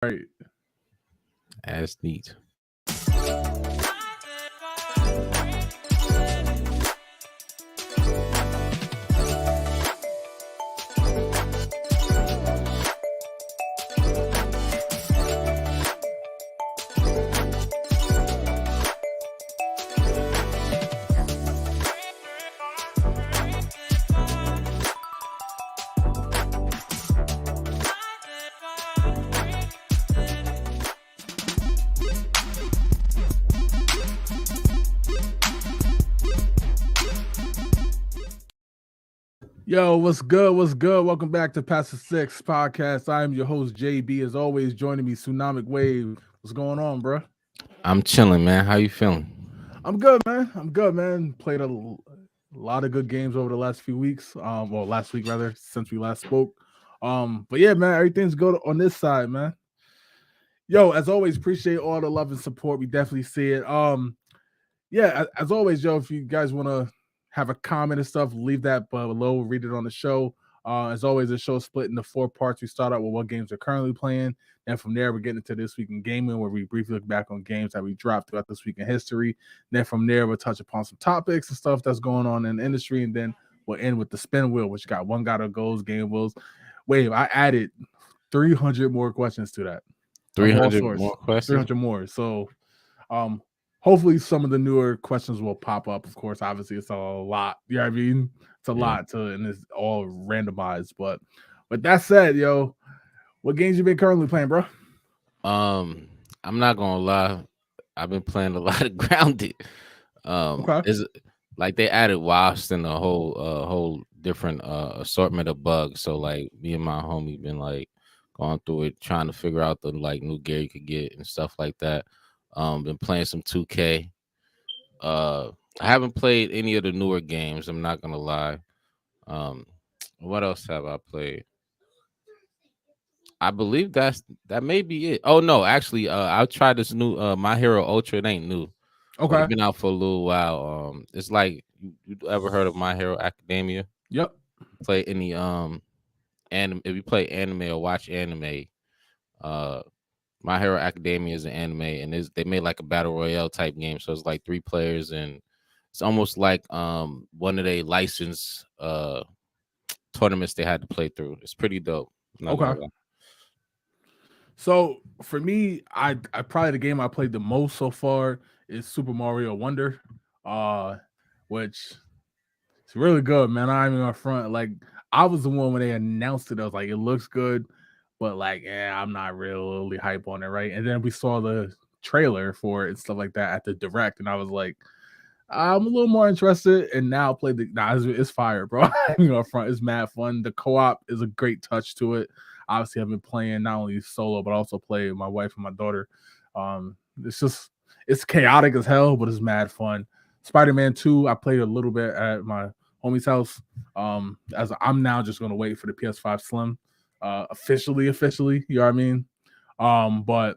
Right. As neat. Yo, what's good? What's good? Welcome back to Past the Six podcast. I am your host, JB. As always, joining me, Tsunamic Wave. What's going on, bro? I'm chilling, man. How you feeling? I'm good, man. I'm good, man. Played a lot of good games over the last few weeks. Well, last week rather, since we last spoke. But yeah, man, everything's good on this side, man. Yo, as always, appreciate all the love and support. We definitely see it. Yeah, as always, Joe, if you guys want to have a comment and stuff, leave that below, read it on the show. As always, the show is split into 4 parts. We start out with what games we're currently playing. And from there, we're getting into This Week in Gaming, where we briefly look back on games that we dropped throughout this week in history. Then from there, we'll touch upon some topics and stuff that's going on in the industry. And then we'll end with the spin wheel, which got one gotta goes, game wheels. Wait, I added 300 more questions to that. 300 more questions? 300 more. So, hopefully some of the newer questions will pop up. Of course, obviously it's a lot. You know what I mean? It's a lot and it's all randomized. But with that said, yo, what games you been currently playing, bro? I'm not gonna lie. I've been playing a lot of Grounded. Okay. Is like they added wasps and a whole different assortment of bugs. So like me and my homie been like going through it, trying to figure out the like new gear you could get and stuff like that. Been playing some 2K. I haven't played any of the newer games. I'm not gonna lie. What else have I played? I believe that may be it. Oh no, actually, I tried this new My Hero Ultra. It ain't new. Okay. It's been out for a little while. It's like you ever heard of My Hero Academia? Yep. Play any anime. If you play anime or watch anime, My Hero Academia is an anime, and they made like a battle royale type game. So it's like 3 players, and it's almost like one of they licensed tournaments they had to play through. It's pretty dope. Okay. So for me, I probably the game I played the most so far is Super Mario Wonder, which it's really good, man. I'm in my front. Like I was the one when they announced it. I was like, it looks good, but like, yeah, I'm not really hype on it, right? And then we saw the trailer for it and stuff like that at the direct, and I was like, I'm a little more interested. And now play it's fire, bro. I'm in my front. It's mad fun. The co-op is a great touch to it. Obviously, I've been playing not only solo but also play with my wife and my daughter. It's chaotic as hell, but it's mad fun. Spiderman 2, I played a little bit at my homie's house. As I'm now just gonna wait for the PS5 Slim, officially, you know what I mean? But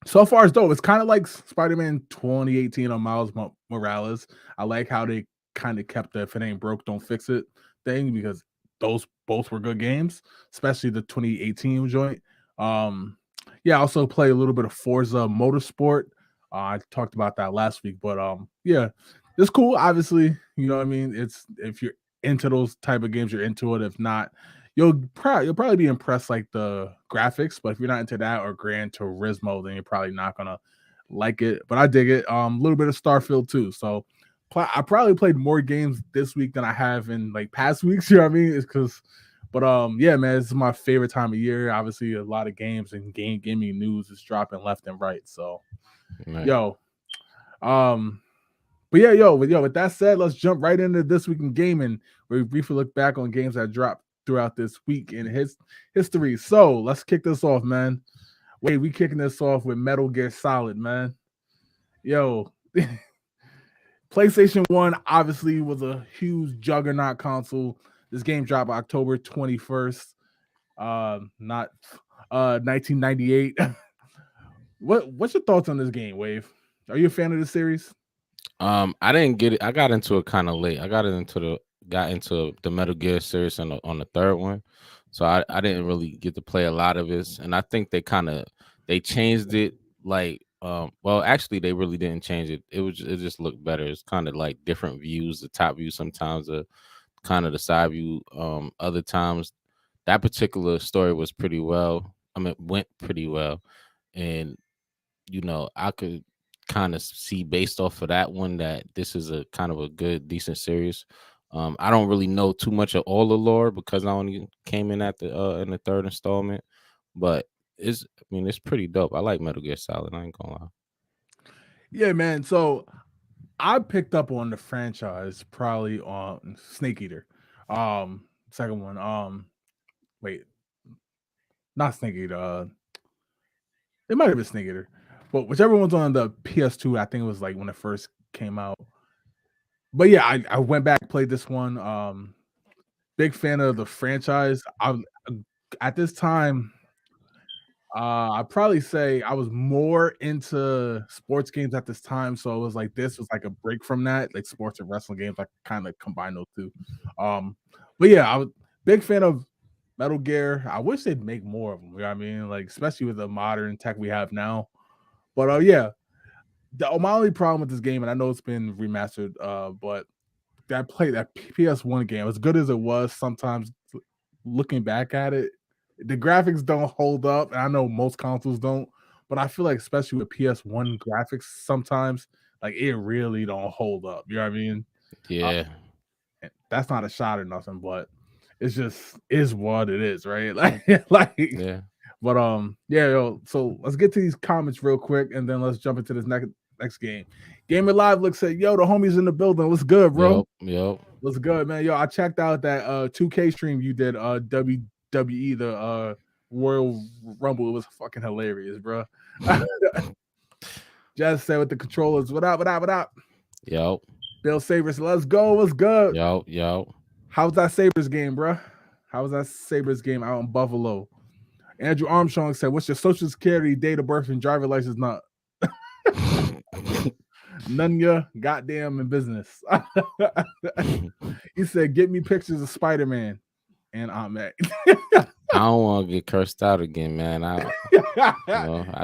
so far it's dope. It's kind of like Spider-Man 2018 on Miles Morales. I like how they kind of kept the "if it ain't broke, don't fix it" thing, because those both were good games, especially the 2018 joint. Yeah, I also play a little bit of Forza Motorsport. I talked about that last week, but yeah, it's cool. Obviously, you know what I mean. It's if you're into those type of games, you're into it. If not, you'll probably be impressed like the graphics. But if you're not into that or Gran Turismo, then you're probably not gonna like it. But I dig it. A little bit of Starfield too. So I probably played more games this week than I have in like past weeks. You know what I mean? It's because, but yeah, man, this is my favorite time of year. Obviously, a lot of games and gaming news is dropping left and right. So, Right. yo, but yeah, with that said, let's jump right into This Week in Gaming, where we briefly look back on games that dropped throughout this week in his history. So let's kick this off, man. Wait, we kicking this off with Metal Gear Solid, man. Yo. PlayStation 1 obviously was a huge juggernaut console. This game dropped October 21st, not 1998. What's your thoughts on this game, Wave? Are you a fan of the series? I didn't get it. I got into it kind of late. I got into the Metal Gear series on the 3rd one. so I didn't really get to play a lot of it, and I think they changed it. Like, well, actually, they really didn't change it. It just looked better. It's kind of like different views. The top view sometimes, the kind of the side view. Other times, that particular story was pretty well. I mean, went pretty well, and I could kind of see based off of that one that this is a kind of a good, decent series. I don't really know too much of all the lore because I only came in at the in the third installment, but it's pretty dope. I like Metal Gear Solid. I ain't gonna lie. Yeah, man. So I picked up on the franchise probably on Snake Eater. Second one. Wait, not Snake Eater. It might have been Snake Eater, but whichever one's on the PS2, I think it was like when it first came out. But yeah, I went back, played this one. Big fan of the franchise. At this time, I'd probably say I was more into sports games at this time. So it was like this was like a break from that, like sports and wrestling games. I kind of combine those two. But yeah, I was big fan of Metal Gear. I wish they'd make more of them. You know what I mean? Like, especially with the modern tech we have now. But yeah, my only problem with this game, and I know it's been remastered, but that PS1 game, as good as it was, sometimes looking back at it, the graphics don't hold up. And I know most consoles don't, but I feel like especially with PS1 graphics, sometimes like it really don't hold up. You know what I mean? Yeah, That's not a shot or nothing, but it's just is what it is, right? yeah. But yeah, yo. So let's get to these comments real quick, and then let's jump into this next game. Gamer Live looks at yo, the homies in the building. What's good, bro? Yep. What's good, man? Yo, I checked out that 2K stream you did, WWE, the Royal Rumble. It was fucking hilarious, bro. Jazz said with the controllers, what up? Yep. Bill Sabres, let's go. What's good? Yep. How's that Sabres game, bro? How was that Sabres game out in Buffalo? Andrew Armstrong said, what's your social security, date of birth, and driver license not? None ya goddamn in business. He said, get me pictures of Spiderman and Ahmed. I don't want to get cursed out again, man. I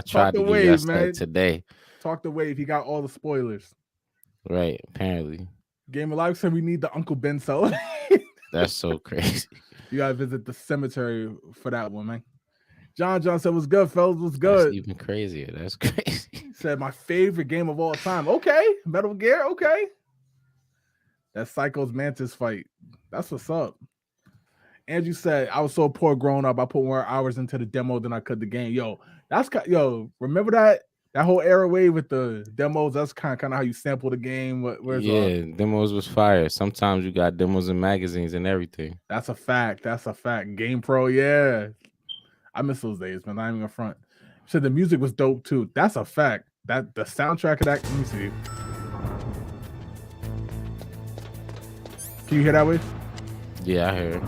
tried to get that today. Talk to Wave. He got all the spoilers. Right, apparently. Game of Life said we need the Uncle Ben cell. That's so crazy. You gotta visit the cemetery for that one, man. John said, what's good, fellas? What's good? That's even crazier. That's crazy. He said, my favorite game of all time. Okay, Metal Gear, okay. That Psycho's Mantis fight. That's what's up. Andrew said, I was so poor growing up. I put more hours into the demo than I could the game. Yo, remember that whole era wave with the demos? That's kind of how you sample the game. Demos was fire. Sometimes you got demos in magazines and everything. That's a fact. Game Pro, yeah. I miss those days, man. Not even in front. Said the music was dope too. That's a fact. That the soundtrack of that. Let me see. Can you hear that, Wave? Yeah, I heard.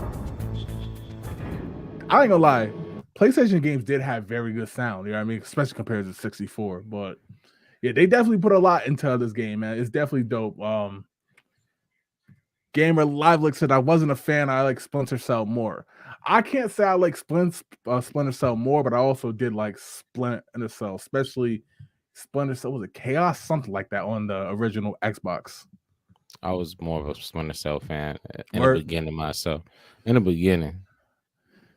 I ain't gonna lie. PlayStation games did have very good sound. You know what I mean? Especially compared to 64. But yeah, they definitely put a lot into this game, man. It's definitely dope. Gamer Live Look said I wasn't a fan. I like Splinter Cell more. I can't say I like Splinter Cell more, but I also did like Splinter Cell, especially Splinter Cell. Was it Chaos? Something like that on the original Xbox. I was more of a Splinter Cell fan in the beginning myself. In the beginning.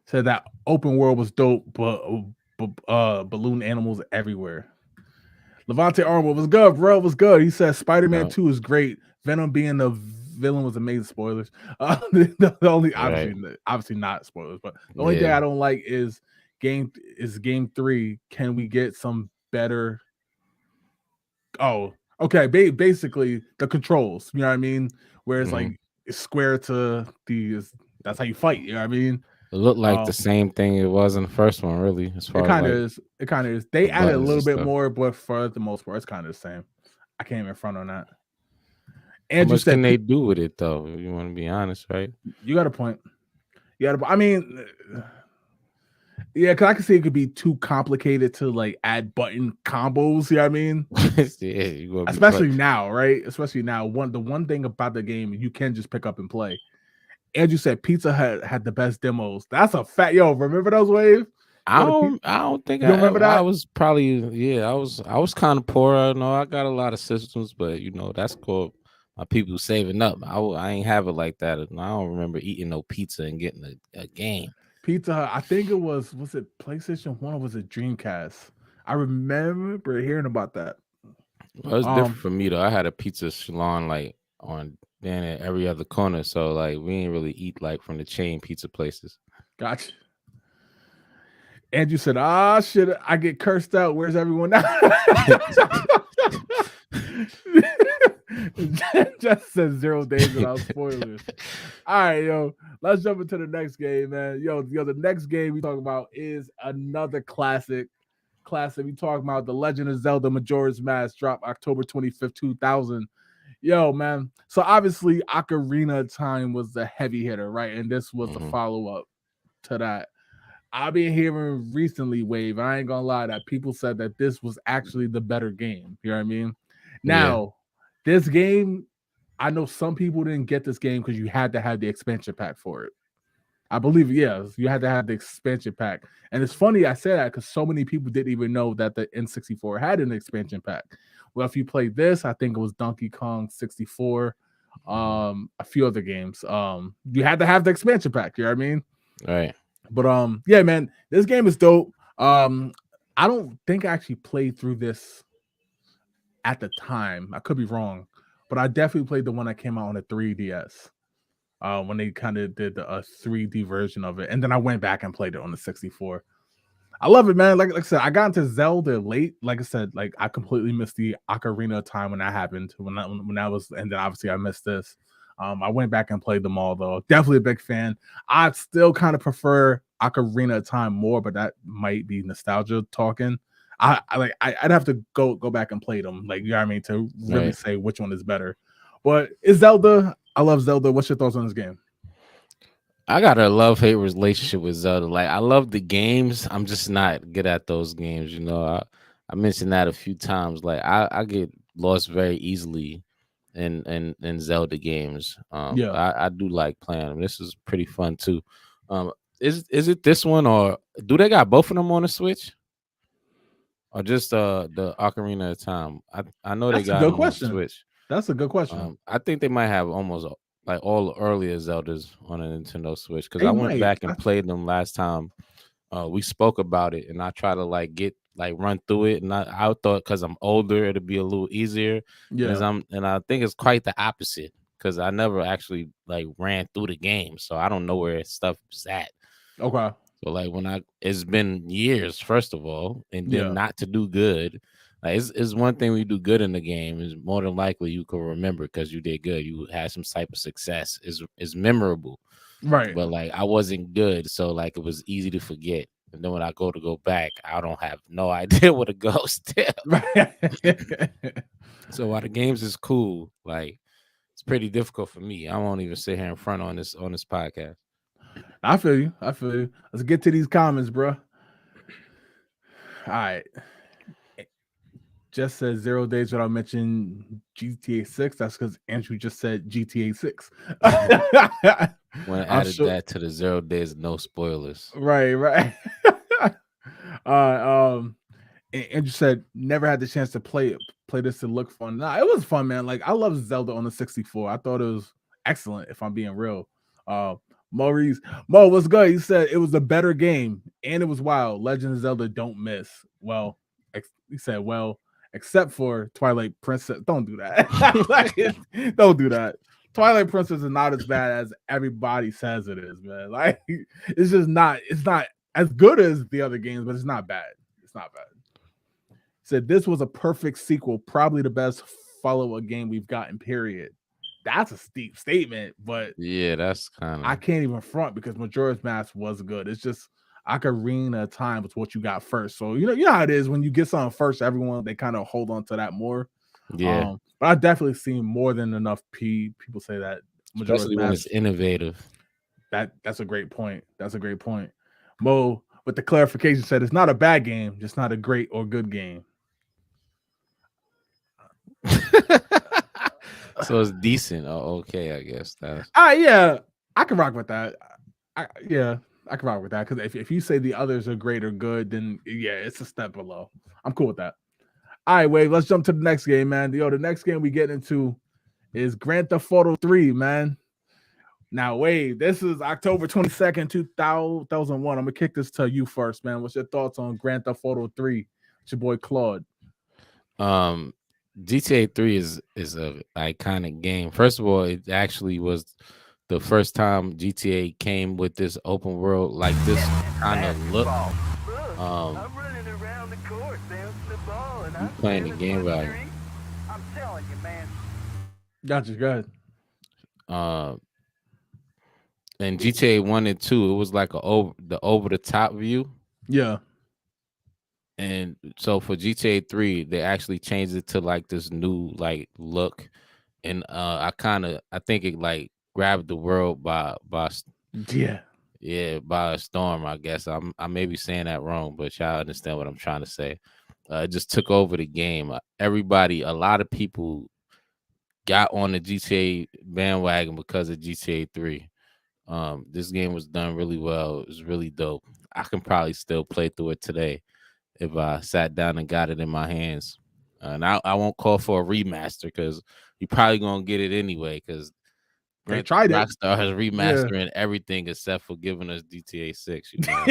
Said that open world was dope, but balloon animals everywhere. Levante Armour was good, bro. Was good. He said Spider-Man 2 is great. Venom being the villain was amazing. Spoilers. The only obviously not spoilers, but the only thing I don't like is game 3. Can we get some better? Oh, okay. Basically the controls. You know what I mean? Where it's like it's square to that's how you fight. You know what I mean? It looked like the same thing it was in the first one, really. As far it kind of is. They added a little bit more, but for the most part, it's kind of the same. I can't even front on that. Andrew, how much can they do with it, though? If you want to be honest, right? You got a point. I mean, yeah, because I can see it could be too complicated to like add button combos. You know what I mean? Yeah, especially now, right? Especially now. The one thing about the game you can just pick up and play. Andrew said Pizza Hut had the best demos. That's a fact. Yo, remember those waves? I don't think You remember I that? was probably I was kind of poor. I know I got a lot of systems, but that's called my people saving up. I ain't have it like that. And I don't remember eating no pizza and getting a game. Pizza Hut. I think it was it PlayStation 1 or was it Dreamcast? I remember hearing about that. Well, it's different for me though. I had a pizza salon like on then at every other corner, so like we ain't really eat like from the chain pizza places. Gotcha. Andrew said, shit, I get cursed out. Where's everyone now? Just says 0 days without spoilers. All right, yo, let's jump into the next game, man. Yo, the next game we talk about is another classic. We talk about The Legend of Zelda Majora's Mask, dropped October 25th, 2000. Yo, man. So obviously, Ocarina of Time was the heavy hitter, right? And this was the follow-up to that. I've been hearing recently, Wave, I ain't gonna lie, that people said that this was actually the better game. You know what I mean? Now, this game, I know some people didn't get this game because you had to have the expansion pack for it. I believe, yes, you had to have the expansion pack. And it's funny I say that because so many people didn't even know that the N64 had an expansion pack. Well, if you played this, I think it was Donkey Kong 64, a few other games. You had to have the expansion pack, you know what I mean? Right. But yeah, man, this game is dope. I don't think I actually played through this at the time. I could be wrong, but I definitely played the one that came out on the 3DS. When they kind of did a 3D version of it, and then I went back and played it on the 64. I love it, man. Like I said, I got into Zelda late. Like I said, like I completely missed the Ocarina of Time when that happened. When that was, and then obviously I missed this. I went back and played them all though. Definitely a big fan. I still kind of prefer Ocarina of Time more, but that might be nostalgia talking. I'd have to go back and play them, like you know what I mean, to really say which one is better. But it's Zelda. I love Zelda. What's your thoughts on this game? I got a love-hate relationship with Zelda. Like I love the games. I'm just not good at those games. I mentioned that a few times. Like I get lost very easily in Zelda games. I do like playing them. This is pretty fun too. Is it this one or do they got both of them on the Switch? Or just the Ocarina of Time? I know they got them on Switch. That's a good question. I think they might have almost like all the earlier Zeldas on a Nintendo Switch because I went back and played them last time. We spoke about it, and I try to run through it, and I thought because I'm older it'd be a little easier. Yeah, and I think it's quite the opposite because I never actually ran through the game, so I don't know where stuff is at. Okay. So it's been years, first of all, and then not to do good. Like it's one thing when you do good in the game is more than likely you can remember because you did good. You had some type of success. Is memorable, right? But I wasn't good, so it was easy to forget. And then when I go back, I don't have no idea where to go still. So while the games is cool, it's pretty difficult for me. I won't even sit here in front on this podcast. I feel you. Let's get to these comments, bro. All right. Just said 0 days without mentioning GTA 6. That's because Andrew just said GTA 6. When I added that to the 0 days, no spoilers. Right. Andrew said never had the chance to play this to look fun. Nah, it was fun, man. Like I love Zelda on the 64. I thought it was excellent, if I'm being real. Maurice, Mo, what's good? He said it was a better game and it was wild. Legend of Zelda don't miss. Well, he said, well, except for Twilight Princess. Don't do that. Don't do that. Twilight Princess is not as bad as everybody says it is, man. Like it's just not. It's not as good as the other games, but it's not bad. It's not bad. Said this was a perfect sequel, probably the best follow-up game we've gotten. Period. That's a steep statement, but yeah, that's kind of I can't even front because Majora's Mask was good. It's just Ocarina of Time was what you got first. So you know how it is when you get something first, everyone they kind of hold on to that more. Yeah, but I've definitely seen more than enough people say that Majora's especially Mask, when it's innovative. That's a great point. That's a great point. Mo, with the clarification, said it's not a bad game, just not a great or good game. So it's decent. Oh, okay, I guess that's. Yeah. I can rock with that. Yeah, I can rock with that because if you say the others are great or good, then yeah, it's a step below. I'm cool with that. All right, Wade, let's jump to the next game, man. Yo, the next game we get into is Grand Theft Auto 3, man. Now, Wade, this is October 22nd, 2001. I'm going to kick this to you first, man. What's your thoughts on Grand Theft Auto 3? It's your boy Claude. Um, GTA 3 is a iconic game. First of all, it actually was the first time GTA came with this open world, like this kind of look. Um, I'm running around the court bouncing the ball, and you I'm playing the feeling game my right. streak. I'm telling you, man. Gotcha, go ahead. Uh, and GTA 1 and 2, it was like the over the top view. Yeah. And so for GTA 3, they actually changed it to like this new like look. And I think it like grabbed the world Yeah. by a storm, I guess. I may be saying that wrong, but y'all understand what I'm trying to say. It just took over the game. A lot of people got on the GTA bandwagon because of GTA 3. This game was done really well. It was really dope. I can probably still play through it today if I sat down and got it in my hands. And I won't call for a remaster because you're probably gonna get it anyway. Because They tried it. Rockstar is Yeah. remastering everything except for giving us GTA 6. You know,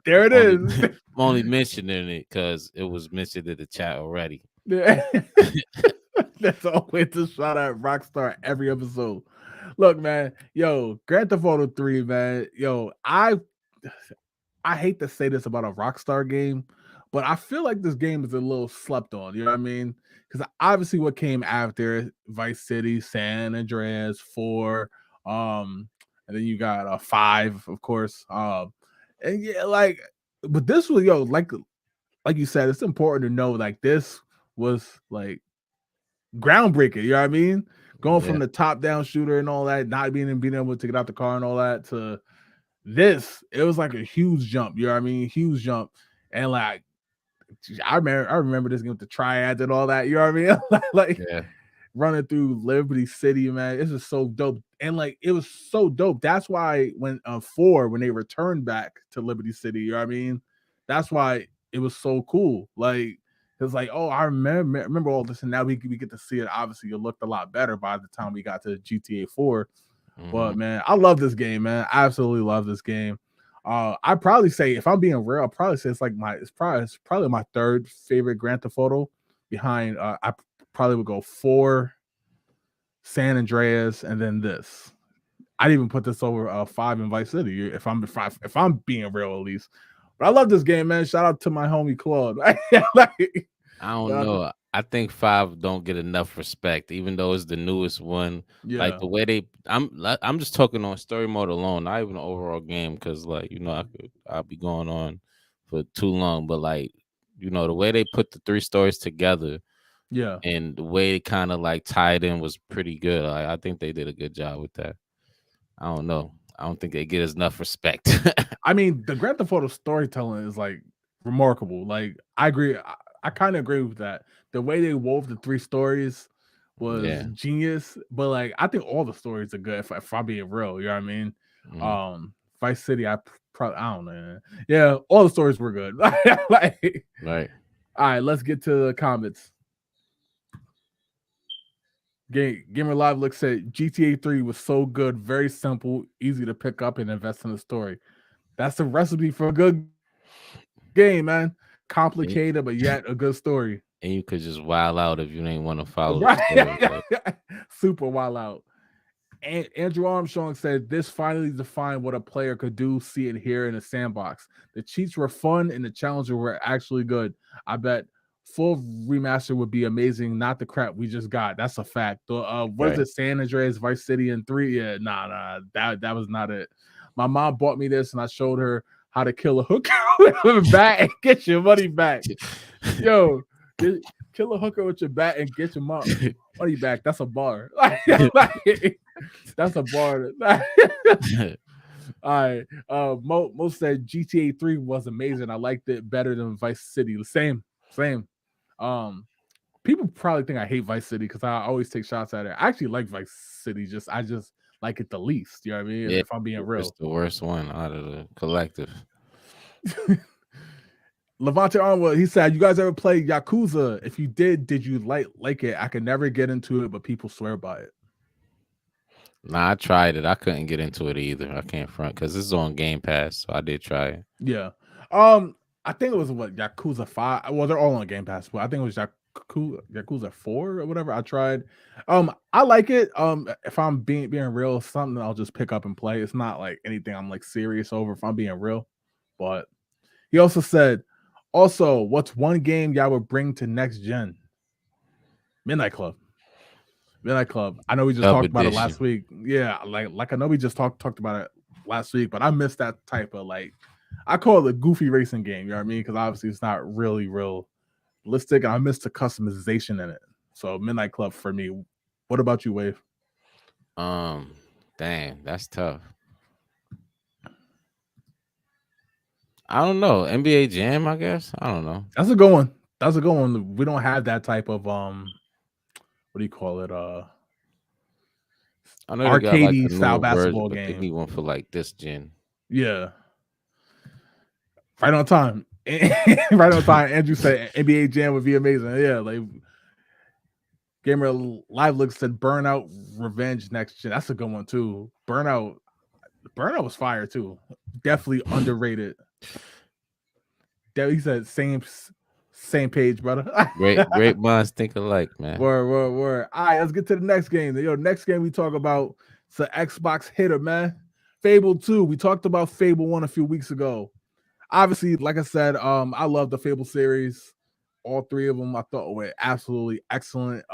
There it only, is. I'm only mentioning it because it was mentioned in the chat already. That's always a shout out Rockstar every episode. Look, man, yo, Grand Theft Auto 3, man. Yo, I hate to say this about a Rockstar game, but I feel like this game is a little slept on. You know what I mean? Because obviously, what came after Vice City, San Andreas, 4, and then you got 5, of course. And yeah, like, but this was like you said, it's important to know like this was like groundbreaking. You know what I mean? Going Yeah, from the top down shooter and all that, not being able to get out the car and all that to this, it was like a huge jump. You know what I mean? Huge jump. And like I remember this game with the triads and all that. You know what I mean? Like yeah, running through Liberty City, man. This is so dope. And like it was so dope. That's why when 4, when they returned back to Liberty City, you know what I mean? That's why it was so cool. Like it's like, oh, I remember all this, and now we get to see it. Obviously, it looked a lot better by the time we got to GTA 4. But hmm man, I love this game, man. I absolutely love this game. I'd probably say, if I'm being real, I'll probably say it's probably my third favorite Grand Theft Auto behind I probably would go 4, San Andreas, and then this. I'd even put this over 5 in Vice City if I'm being real at least. But I love this game, man. Shout out to my homie Claude. Like, I don't shout out to- know. I think 5 don't get enough respect, even though it's the newest one. Like yeah, the way I'm just talking on story mode alone, not even the overall game, because like I'll be going on for too long. But like the way they put the 3 stories together yeah. and the way it kind of like tied in was pretty good. I think they did a good job with that. I don't know. I don't think they get enough respect. I mean, the Grand Theft Auto storytelling is like remarkable. Like, I agree. I kind of agree with that. The way they wove the 3 stories was Yeah. genius. But like, I think all the stories are good. If I'm being real, you know what I mean. Mhm. Vice City, probably I don't know. Man. Yeah, all the stories were good. Like, Right. all right, let's get to the comments. Gamer Live looks at GTA 3 was so good, very simple, easy to pick up and invest in the story. That's the recipe for a good game, man. And, Complicated, but yet a good story. and you could just wild out if you ain't want to follow the Right. story. Like, Super wild out. And Andrew Armstrong said this finally defined what a player could do, see, and hear in a sandbox. The cheats were fun and the challenges were actually good. I bet full remaster would be amazing. Not the crap we just got. That's a fact. What is right. it? San Andreas, Vice City, and 3? Yeah, nah. That was not it. My mom bought me this, and I showed her how to kill a hooker with a bat and get your money back. Yo, kill a hooker with your bat and get your money back. That's a bar. That's a bar. All right. Mo said GTA 3 was amazing. I liked it better than Vice City. Same. Um, people probably think I hate Vice City because I always take shots at it. I actually like Vice City. I just like it the least. You know what I mean? Yeah, If I'm being it's real. the worst one out of the collective. Levante Arnwood, he said, "You guys ever play Yakuza? If you did you like it? I could never get into it, but people swear by it." Nah, I tried it. I couldn't get into it either. I can't front because this is on Game Pass, so I did try it. Yeah. I think it was what Yakuza 5. Well, they're all on Game Pass, but I think it was Yakuza 4 or whatever. I tried. I like it. If I'm being real, something I'll just pick up and play. It's not like anything I'm like serious over if I'm being real. But he also said, also, what's one game y'all would bring to next gen? Midnight Club. Midnight Club. I know we just Dub talked about it edition. last week. Yeah, like I know we just talked about it last week, but I missed that type of like I call it a goofy racing game, you know what I mean? Because obviously it's not really realistic, and I missed the customization in it. So Midnight Club for me. What about you, Wave? Damn, that's tough. I don't know. NBA Jam, I guess. I don't know. That's a good one. That's a good one. We don't have that type of what do you call it? I know they got like Arcadey a style newer version, basketball but they need game. one for like this gen. Yeah. Right on time. Right on time. Andrew said NBA Jam would be amazing. Yeah, like Gamer Live Look said Burnout Revenge next gen. That's a good one too. Burnout was fire too. Definitely underrated. He said same page, brother. Great minds think alike, man. Word. All right, let's get to the next game. Next game we talk about it's an Xbox hitter, man. Fable 2. We talked about Fable 1 a few weeks ago. Obviously, like I said, I love the Fable series. All three of them I thought were absolutely excellent.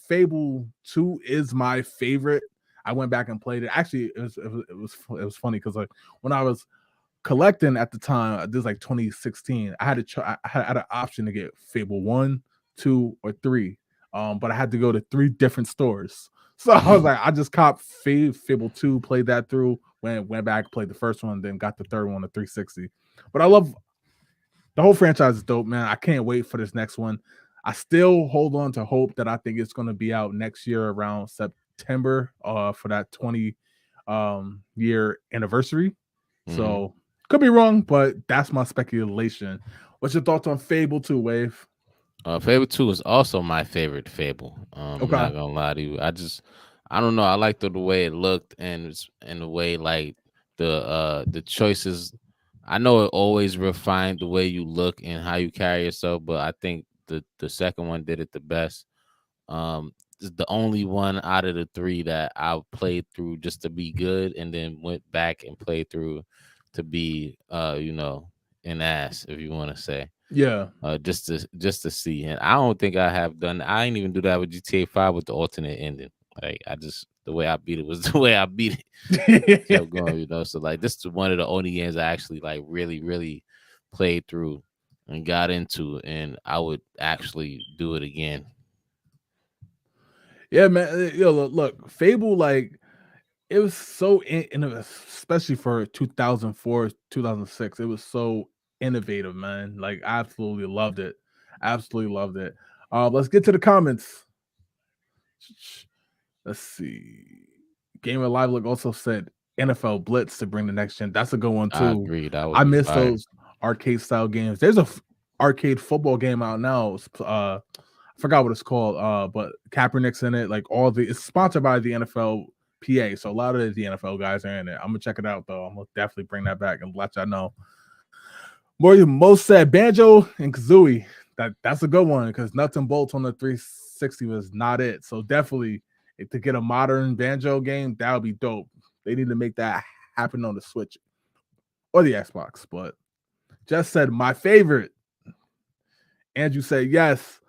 Fable 2 is my favorite. I went back and played it. Actually, it was funny because like when I was collecting at the time, this is like 2016. I had to I had an option to get Fable 1, 2, or 3. But I had to go to 3 different stores. So I was like, I just copped Fable 2, played that through, went back, played the first one, then got the third one to 360. But I love the whole franchise is dope, man. I can't wait for this next one. I still hold on to hope that I think it's going to be out next year around September for that 20 year anniversary. So could be wrong, but that's my speculation. What's your thoughts on Fable 2, Wave? Fable 2 is also my favorite Fable. I'm Okay. not gonna lie to you. I don't know. I liked the way it looked and the way like the choices. I know it always refined the way you look and how you carry yourself, but I think the second one did it the best. It's the only one out of the 3 that I played through just to be good, and then went back and played through to be an ass, if you want to say. Yeah. Just to see. And I don't think I have done. I ain't even do that with GTA 5 with the alternate ending. Like the way I beat it was the way I beat it. Kept going, So like this is one of the only games I actually like really, really played through and got into, and I would actually do it again. Yeah, man. Look, Fable, like it was so innovative, especially for 2004, 2006. It was so innovative, man. Like, I absolutely loved it. Absolutely loved it. Let's get to the comments. Let's see. Gamer Live Look also said NFL Blitz to bring the next gen. That's a good one I too. agree. That would I be miss fire. those arcade style games. There's a arcade football game out now. I forgot what it's called. But Kaepernick's in it. Like it's sponsored by the NFL PA. So a lot of the NFL guys are in it. I'm gonna check it out though. I'm gonna definitely bring that back and let y'all know. Most said Banjo and Kazooie. That's a good one because nuts and bolts on the 360 was not it. So definitely to get a modern Banjo game, that would be dope. They need to make that happen on the Switch or the Xbox. But just said my favorite. Andrew said yes.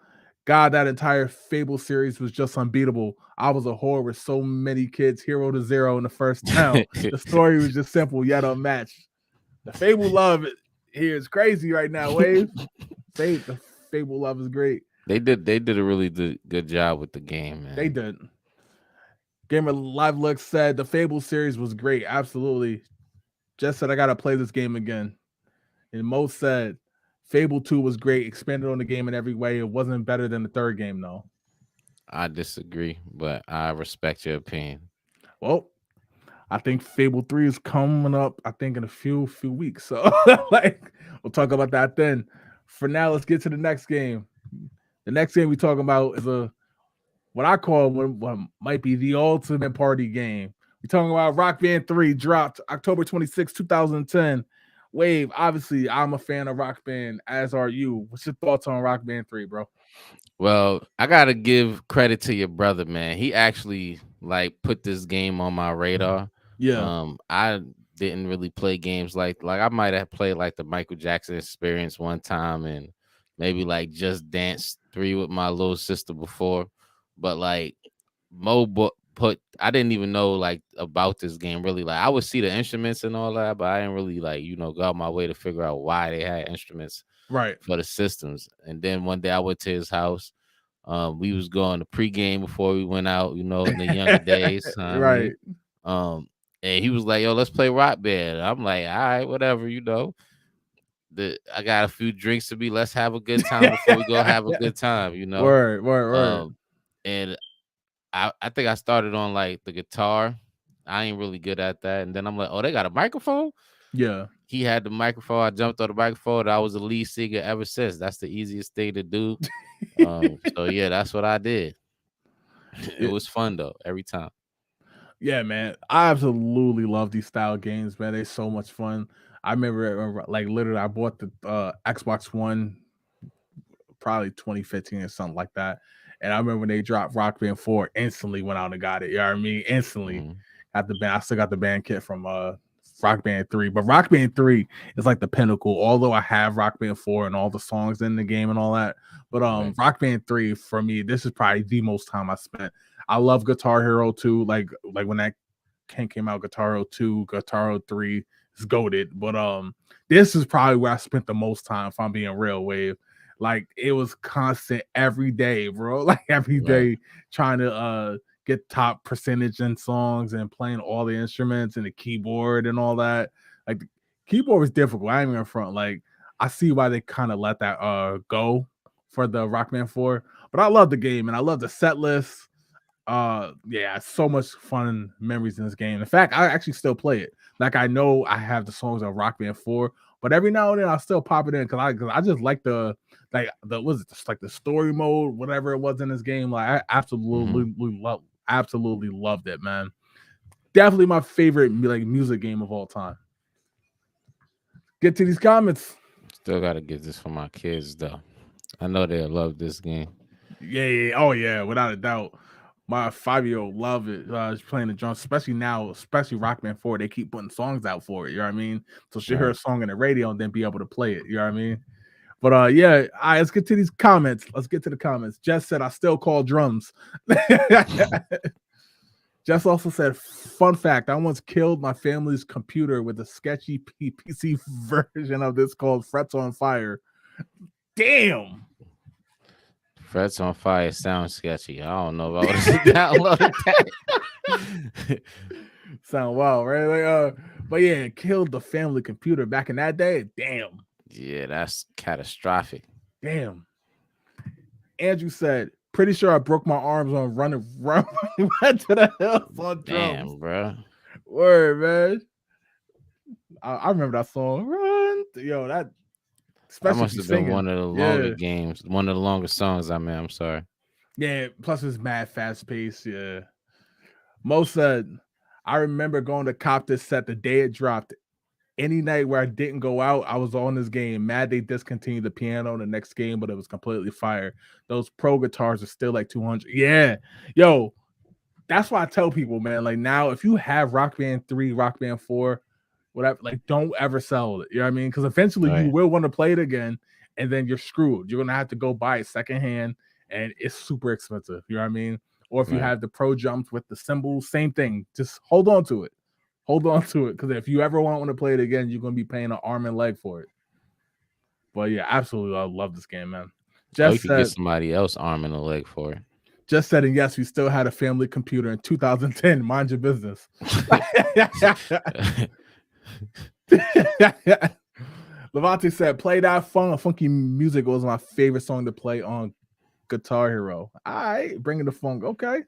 God, that entire Fable series was just unbeatable. I was a whore with so many kids, 0 to 0 in the first town. The story was just simple yet unmatched. The Fable love here is crazy right now, Wave. The Fable love is great. They did a really good job with the game, man. They did. Gamer Live Look said the Fable series was great. Absolutely. Just said I gotta play this game again. And Mo said Fable 2 was great, expanded on the game in every way. It wasn't better than the third game, though. I disagree, but I respect your opinion. Well, I think Fable 3 is coming up, I think, in a few weeks. So like we'll talk about that then. For now, let's get to the next game. The next game we talking about is what I call what might be the ultimate party game. We're talking about Rock Band 3 dropped October 26, 2010. Wave, obviously, I'm a fan of Rock Band, as are you. What's your thoughts on Rock Band 3, bro? Well, I gotta give credit to your brother, man. He actually like put this game on my radar. Yeah. I didn't really play games like I might have played like the Michael Jackson Experience one time and maybe like Just Dance 3 with my little sister before, but like put I didn't even know like about this game really. Like I would see the instruments and all that, but I didn't really like go out my way to figure out why they had instruments Right. for the systems. And then one day I went to his house. We was going to pregame before we went out, in the younger days. I Right. mean, and he was like, "Yo, let's play Rock Band." I'm like, "All right, whatever." I got a few drinks to be. Let's have a good time before we go have a good time. Word. And I think I started on like the guitar. I ain't really good at that. And then I'm like, "Oh, they got a microphone." Yeah. He had the microphone. I jumped on the microphone. I was the lead singer ever since. That's the easiest thing to do. So yeah, that's what I did. It was fun though, every time. Yeah, man. I absolutely love these style games, man. They're so much fun. I remember like literally I bought the Xbox One probably 2015 or something like that. And I remember when they dropped Rock Band 4, instantly went out and got it. You know what I mean? Instantly got the band. I still got the band kit from Rock Band 3. But Rock Band 3 is like the pinnacle. Although I have Rock Band 4 and all the songs in the game and all that. But Right. Rock Band 3 for me, this is probably the most time I spent. I love Guitar Hero 2. Like when that came out, Guitar Hero 2, Guitar Hero 3 is goated. But this is probably where I spent the most time, if I'm being real, Wave. Like it was constant every day, bro. Like every day trying to get top percentage in songs and playing all the instruments and the keyboard and all that. Like the keyboard was difficult. I ain't even front. Like I see why they kind of let that go for the Rock Band 4. But I love the game and I love the set list. Yeah, so much fun memories in this game. In fact, I actually still play it. Like I know I have the songs on Rock Band 4, but every now and then I'll still pop it in because I just like the was it just like the story mode, whatever it was in this game. Like I absolutely loved it, man. Definitely my favorite like music game of all time. Get to these comments. Still gotta get this for my kids though. I know they'll love this game. Yeah. Oh yeah, without a doubt. My 5-year-old love it. She's playing the drums, especially now, especially Rock Band 4. They keep putting songs out for it. You know what I mean? So she'll hear a song on the radio and then be able to play it. You know what I mean? But yeah, all right, let's get to these comments. Let's get to the comments. Jess said, I still call drums. Jess also said, fun fact, I once killed my family's computer with a sketchy PC version of this called Frets on Fire. Damn. Frets on Fire sounds sketchy. I don't know if I would have downloaded that. Sound wild, right? Like, but yeah, killed the family computer back in that day. Damn. Yeah, that's catastrophic. Damn. Andrew said, pretty sure I broke my arms on running to the hills on drums. Damn, bro. Word, man. I remember that song. Run. Yo, that must have been one of the longer games, one of the longest songs. I'm sorry. Yeah, plus it's mad fast paced. Yeah. Mo said, I remember going to cop this set the day it dropped. Any night where I didn't go out, I was on this game. Mad they discontinued the piano in the next game, but it was completely fire. Those pro guitars are still like 200. Yeah. Yo, that's why I tell people, man, like now, if you have Rock Band 3, Rock Band 4, whatever, like don't ever sell it. You know what I mean? Because eventually you will want to play it again, and then you're screwed. You're gonna have to go buy it secondhand, and it's super expensive. You know what I mean? Or if you have the pro jumps with the cymbals, same thing. Just hold on to it. Hold on to it, because if you ever want to play it again, you're gonna be paying an arm and leg for it. But yeah, absolutely, I love this game, man. You could get somebody else arm and a leg for it. Just said, and yes, we still had a family computer in 2010. Mind your business. Levante said, play that funky music was my favorite song to play on Guitar Hero. All right, bringing the funk. Okay.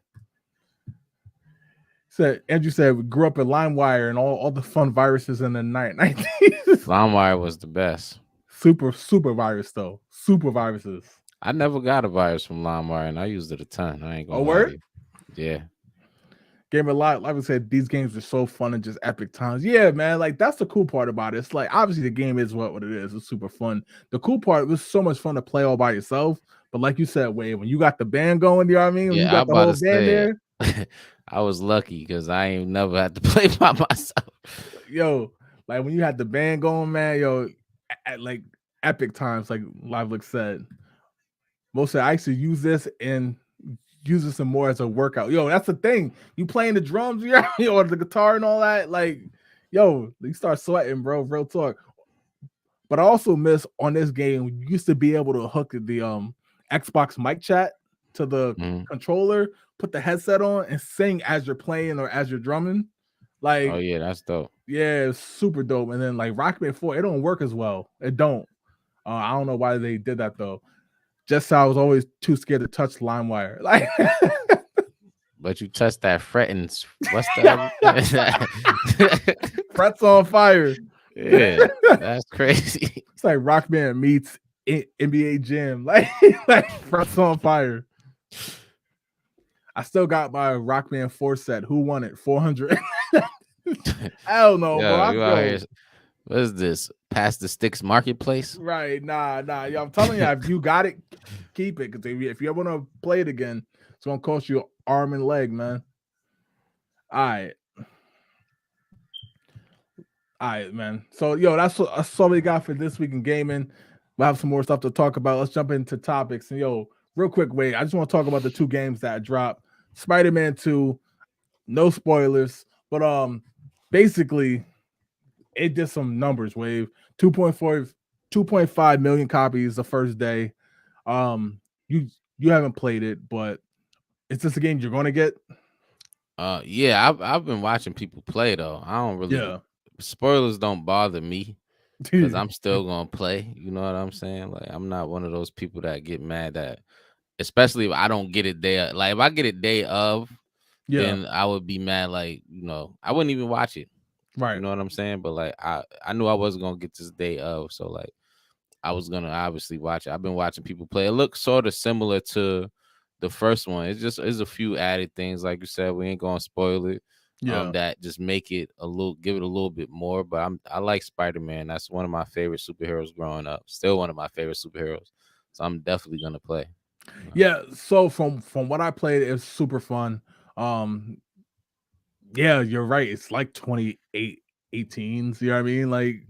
Andrew said we grew up in LimeWire and all the fun viruses in the 90s. LimeWire was the best. Super virus though. Super viruses. I never got a virus from LimeWire, and I used it a ton. I ain't gonna lie to word? you. Yeah. Game a lot. Like I said, these games are so fun and just epic times. Yeah, man. Like that's the cool part about it. It's like obviously the game is what it is. It's super fun. The cool part, it was so much fun to play all by yourself. But like you said, Wade, when you got the band going, you know what I mean? When you got the whole band there. I was lucky because I ain't never had to play by myself. Yo, like when you had the band going, man, yo, at like epic times, like Livelook said. Mostly I used to use this some more as a workout. Yo, that's the thing. You playing the drums, or the guitar and all that, like, yo, you start sweating, bro. Real talk. But I also miss on this game, you used to be able to hook the Xbox mic chat to the controller, put the headset on, and sing as you're playing or as you're drumming. Like, oh yeah, that's dope. Yeah, it's super dope. And then like Rock Band 4, it don't work as well. It don't. I don't know why they did that though. Just so I was always too scared to touch LimeWire. Like, but you touched that fret and what's that? Fret's on fire. Yeah, that's crazy. It's like Rock Band meets NBA Jam. Like Fret's on fire. I still got my Rock Band 4 set. Who won it? 400. Hell no, bro. What is this? Pass the Sticks Marketplace? Right. Nah. Yo, I'm telling you, if you got it, keep it. Because if you ever want to play it again, it's going to cost you an arm and leg, man. All right, man. So, yo, that's all we got for this week in gaming. We'll have some more stuff to talk about. Let's jump into topics. And, yo, real quick, Wade, I just want to talk about the two games that dropped. Spider-Man 2, no spoilers. But basically, it did some numbers, Wave. 2.5 million copies the first day. You haven't played it, but is this a game you're gonna get? Yeah, I've been watching people play though. I don't really spoilers don't bother me because I'm still gonna play. You know what I'm saying? Like I'm not one of those people that get mad at, especially if I don't get it day. Like if I get it day of, then I would be mad. Like I wouldn't even watch it. Right. You know what I'm saying? But like I knew I wasn't gonna get this day of, so like I was gonna obviously watch it. I've been watching people play. It looks sort of similar to the first one. It's a few added things, like you said. We ain't gonna spoil it. That just make it give it a little bit more. But I like Spider-Man. That's one of my favorite superheroes growing up. Still one of my favorite superheroes. So I'm definitely gonna play. Yeah. So from what I played, it's super fun. Yeah, you're right. It's like 28, 18s. You know what I mean? Like,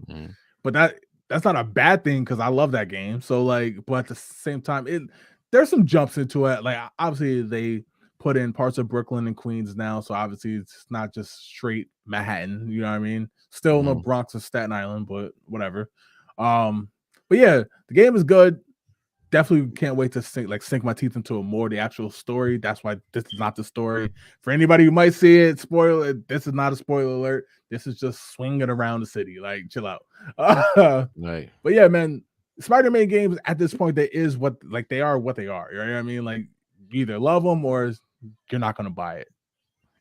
but that's not a bad thing because I love that game. So like, but at the same time, there's some jumps into it. Like obviously they put in parts of Brooklyn and Queens now, so obviously it's not just straight Manhattan. You know what I mean? Still no Bronx or Staten Island, but whatever. But yeah, the game is good. Definitely can't wait to sink my teeth into it more. The actual story. That's why this is not the story. For anybody who might see it, spoiler. This is not a spoiler alert. This is just swinging around the city. Like, chill out. Right. But yeah, man, Spider-Man games at this point, they are what they are. You know what I mean? Like, you either love them or you're not gonna buy it,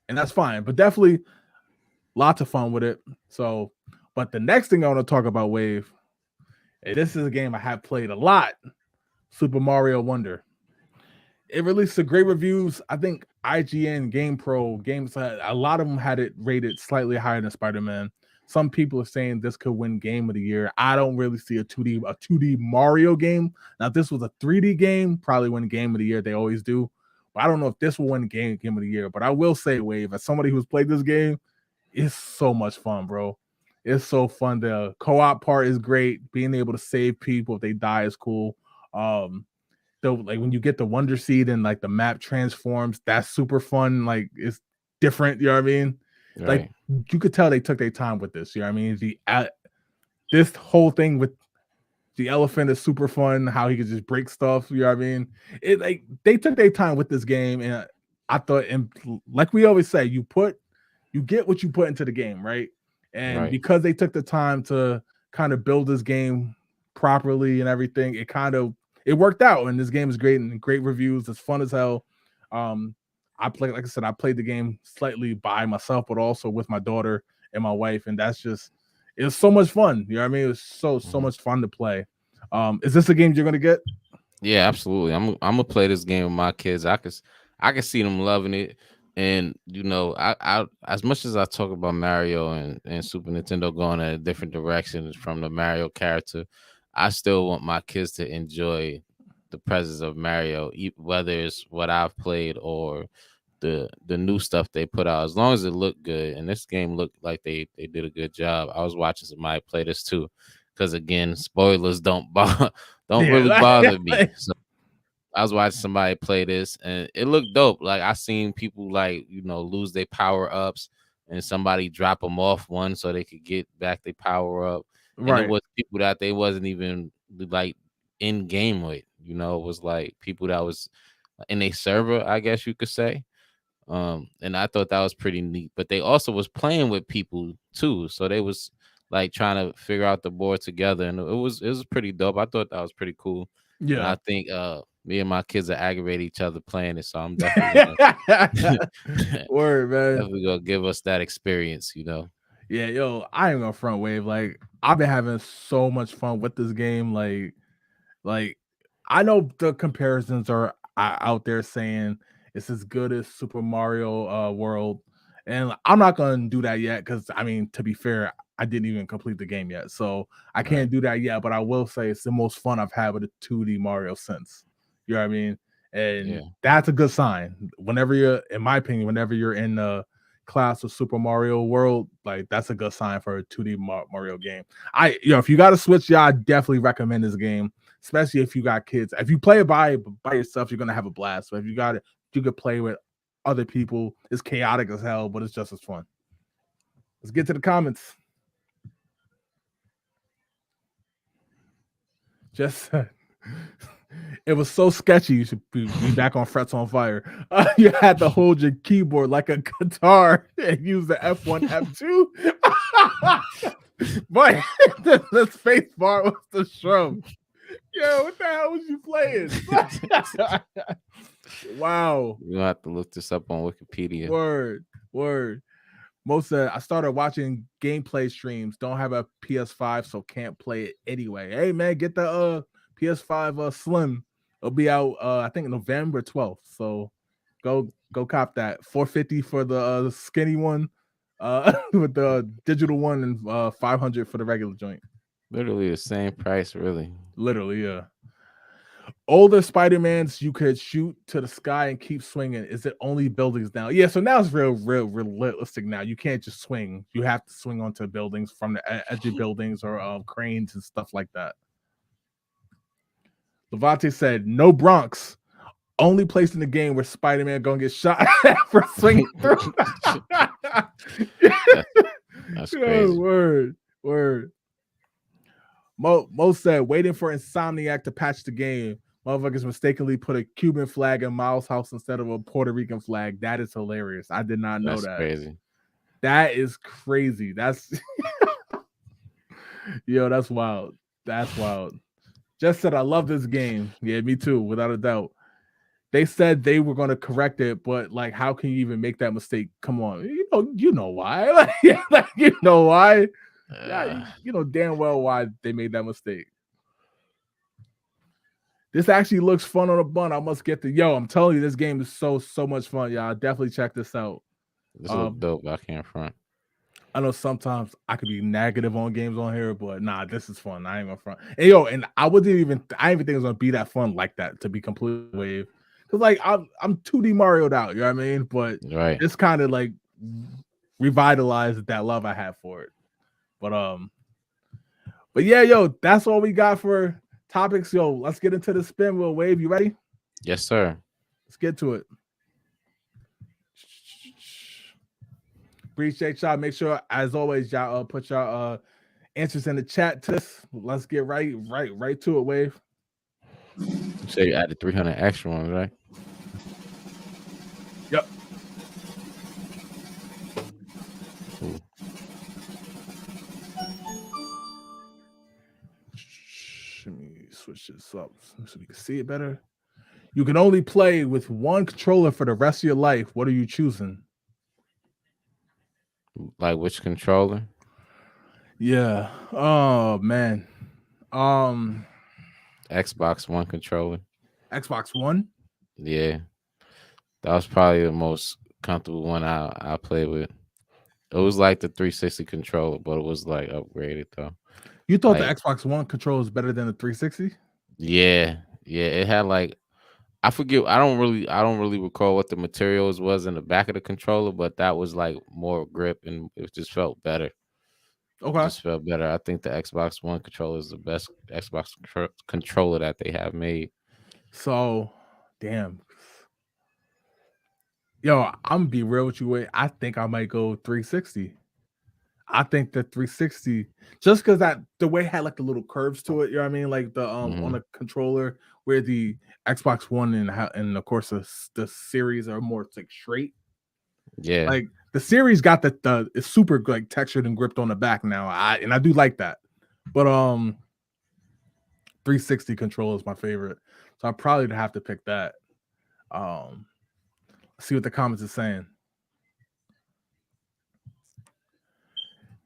and that's fine. But definitely, lots of fun with it. So, but the next thing I want to talk about, Wave, and this is a game I have played a lot. Super Mario Wonder. It released some great reviews. I think IGN, GamePro, a lot of them had it rated slightly higher than Spider-Man. Some people are saying this could win Game of the Year. I don't really see a 2D Mario game. Now, if this was a 3D game, probably win Game of the Year. They always do. But I don't know if this will win Game of the Year. But I will say, Wave, as somebody who's played this game, it's so much fun, bro. It's so fun. The co-op part is great. Being able to save people if they die is cool. Though, like when you get the Wonder Seed and like the map transforms, that's super fun. Like it's different, you know what I mean? Right. Like you could tell they took their time with this, you know what I mean? This whole thing with the elephant is super fun, how he could just break stuff, you know what I mean? It like they took their time with this game, and I thought, and like we always say, you get what you put into the game, right? And because they took the time to kind of build this game properly and everything, it worked out, and this game is great and great reviews. It's fun as hell. I play, like I said, I played the game slightly by myself, but also with my daughter and my wife, and that's just it was so much fun. You know what I mean? It was so much fun to play. Is this a game you're gonna get? Yeah, absolutely. I'm gonna play this game with my kids. I can see them loving it. And I as much as I talk about Mario and Super Nintendo going in a different direction from the Mario character, I still want my kids to enjoy the presence of Mario, whether it's what I've played or the new stuff they put out. As long as it looked good, and this game looked like they did a good job. I was watching somebody play this too, because again, spoilers don't don't really bother me. So I was watching somebody play this, and it looked dope. Like I seen people lose their power ups, and somebody drop them off one so they could get back their power up. And it Right. was people that they wasn't even like in game with. It was like people that was in a server, I guess you could say. And I thought that was pretty neat. But they also was playing with people too, so they was like trying to figure out the board together, and it was pretty dope. I thought that was pretty cool. And Yeah. I think me and my kids are aggravate each other playing it, so I'm definitely Word, man. definitely gonna give us that experience. Yeah, yo, I ain't gonna front wave. Like, I've been having so much fun with this game. Like I know the comparisons are out there saying it's as good as Super Mario World, and I'm not gonna do that yet because I mean, to be fair, I didn't even complete the game yet, so I can't Right. do that yet. But I will say it's the most fun I've had with a 2D Mario since. You know what I mean? And Yeah. that's a good sign. Whenever you're, in my opinion, whenever you're in the class of Super Mario World, like that's a good sign for a 2D Mario game. If you got a Switch, yeah, I definitely recommend this game, especially if you got kids. If you play it by yourself, you're gonna have a blast. But if you got it, you could play with other people. It's chaotic as hell, but it's just as fun. Let's get to the comments. Just it was so sketchy. You should be back on Frets on Fire. You had to hold your keyboard like a guitar and use the F1, F2. But the space bar was the strum. Yo, what the hell was you playing? Wow. You have to look this up on Wikipedia. Word. Most I started watching gameplay streams. Don't have a PS5, so can't play it anyway. Hey man, get the PS5 Slim. It'll be out I think November 12th. So go cop that. $450 for the skinny one, with the digital one, and $500 for the regular joint. Literally the same price, really. Literally, yeah. Older Spider-Mans, you could shoot to the sky and keep swinging. Is it only buildings now? Yeah, so now it's real realistic now. You can't just swing. You have to swing onto buildings from the edge of buildings or cranes and stuff like that. Levante said, no Bronx. Only place in the game where Spider-Man gonna get shot for swinging through. That's crazy. Word. Mo said, waiting for Insomniac to patch the game. Motherfuckers mistakenly put a Cuban flag in Miles' house instead of a Puerto Rican flag. That is hilarious. I did not know That's that. crazy. That is crazy. That's yo, that's wild. That's wild. Just said I love this game. Yeah, me too, without a doubt. They said they were going to correct it, but like, how can you even make that mistake? Come on, you know why? Like, you know why? Yeah, you know damn well why they made that mistake. This actually looks fun on a bun. I must get I'm telling you, this game is so much fun. Y'all definitely check this out. This look dope. I can't front. I know sometimes I could be negative on games on here, but nah, this is fun. I ain't gonna front. And I didn't even think it was gonna be that fun like that, to be completely wave. Cause like I'm 2D Mario'd out, you know what I mean? But Right. it's kind of like revitalized that love I had for it. But yeah, that's all we got for topics. Let's get into the spin wheel. Wave, you ready? Yes, sir. Let's get to it. Appreciate y'all. Make sure, as always, y'all put y'all answers in the chat to this. Let's get right to it, Wave. You say you added 300 extra ones, right? Yep. Cool. Let me switch this up so we can see it better. You can only play with one controller for the rest of your life. What are you choosing? Like which controller? Yeah. Oh man. Um, Xbox One controller. Xbox One. Yeah, that was probably the most comfortable one I played with. It was like the 360 controller, but it was like upgraded though. You thought the Like, Xbox One controller was better than the 360? yeah, it had like I forget. I don't really recall what the materials was in the back of the controller, but that was like more grip and it just felt better. It Okay. just felt better. I think the Xbox One controller is the best Xbox controller that they have made. So, damn. Yo, I'm gonna be real with you. Wait, I think I might go 360. I think the 360, just because that the way it had like the little curves to it, you know what I mean? Like the on Hmm. the controller, where the Xbox One and of course the series are more like straight. Yeah, Like the series got the it's super like textured and gripped on the back now. I do like that. But 360 controller is my favorite. So I probably have to pick that. Um see what the comments are saying.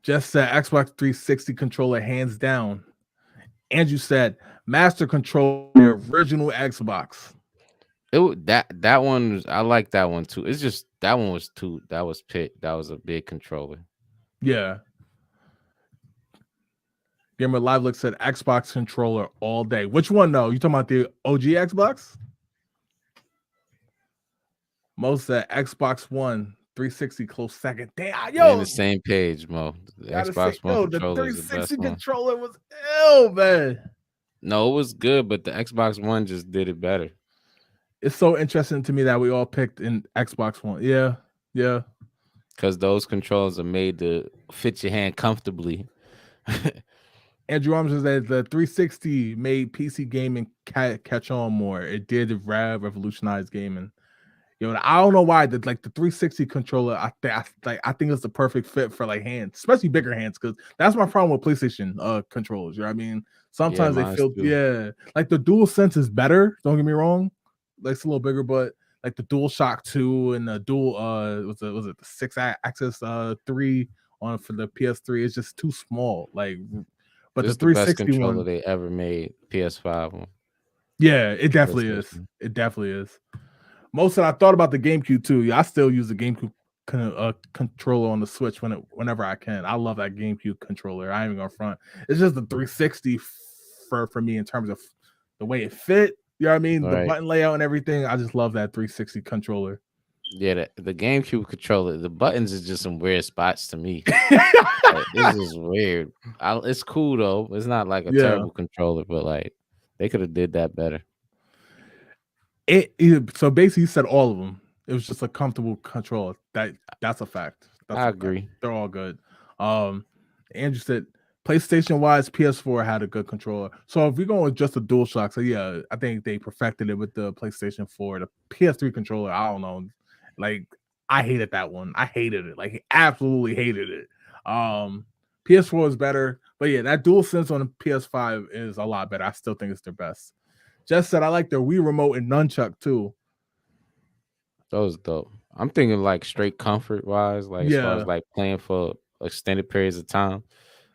Just said Xbox 360 controller hands down. Andrew said Master Control the original Xbox. that one I like that one too. It's just that one was too that was a big controller. Yeah. Gamer Live Look said Xbox controller all day. Which one though? You talking about the OG Xbox? Most said Xbox One 360 close second. Damn, We're in yo, the same page, Mo. The gotta say, Xbox One yo, the controller is the 360 best one. controller was ill, man. No, it was good, but the Xbox One just did it better. It's so interesting to me that we all picked in Xbox One. Yeah, yeah. Because those controllers are made to fit your hand comfortably. Andrew Arms said the 360 made PC gaming catch on more. It did revolutionize gaming. Yo, I don't know why the 360 controller. I think it's the perfect fit for like hands, especially bigger hands, because that's my problem with PlayStation controllers. You know what I mean? Yeah, Sometimes they mine's feel too. like the Dual Sense is better. Don't get me wrong, like it's a little bigger, but like the Dual Shock 2 and the Dual was it the 6-axis 3 on for the PS3 is just too small. Like, but This the is the best 360 controller one, they ever made. PS5 one. yeah, it definitely is. PlayStation. It definitely is. Most of I thought about the GameCube too. Yeah, I still use the GameCube controller on the Switch whenever I can. I love that GameCube controller. I ain't even gonna front. It's just the 360 for me in terms of the way it fit. You know what I mean? The Right. button layout and everything. I just love that 360 controller. Yeah, the GameCube controller, the buttons is just some weird spots to me. Like, it's just weird. It's cool though. It's not like a Yeah. terrible controller, but like they could have did that better. So basically, you said all of them. It was just a comfortable controller. That's a fact. That's I a fact. agree. They're all good. Andrew said PlayStation wise, PS4 had a good controller. So if we're going with just a DualShock, so yeah, I think they perfected it with the PlayStation 4. The PS3 controller, I don't know. Like I hated that one. I hated it. Like absolutely hated it. PS4 is better, but yeah, that DualSense on the PS5 is a lot better. I still think it's their best. Just said I like the Wii remote and nunchuck too. That was dope. I'm thinking like straight comfort wise, like as far as Yeah, like playing for extended periods of time.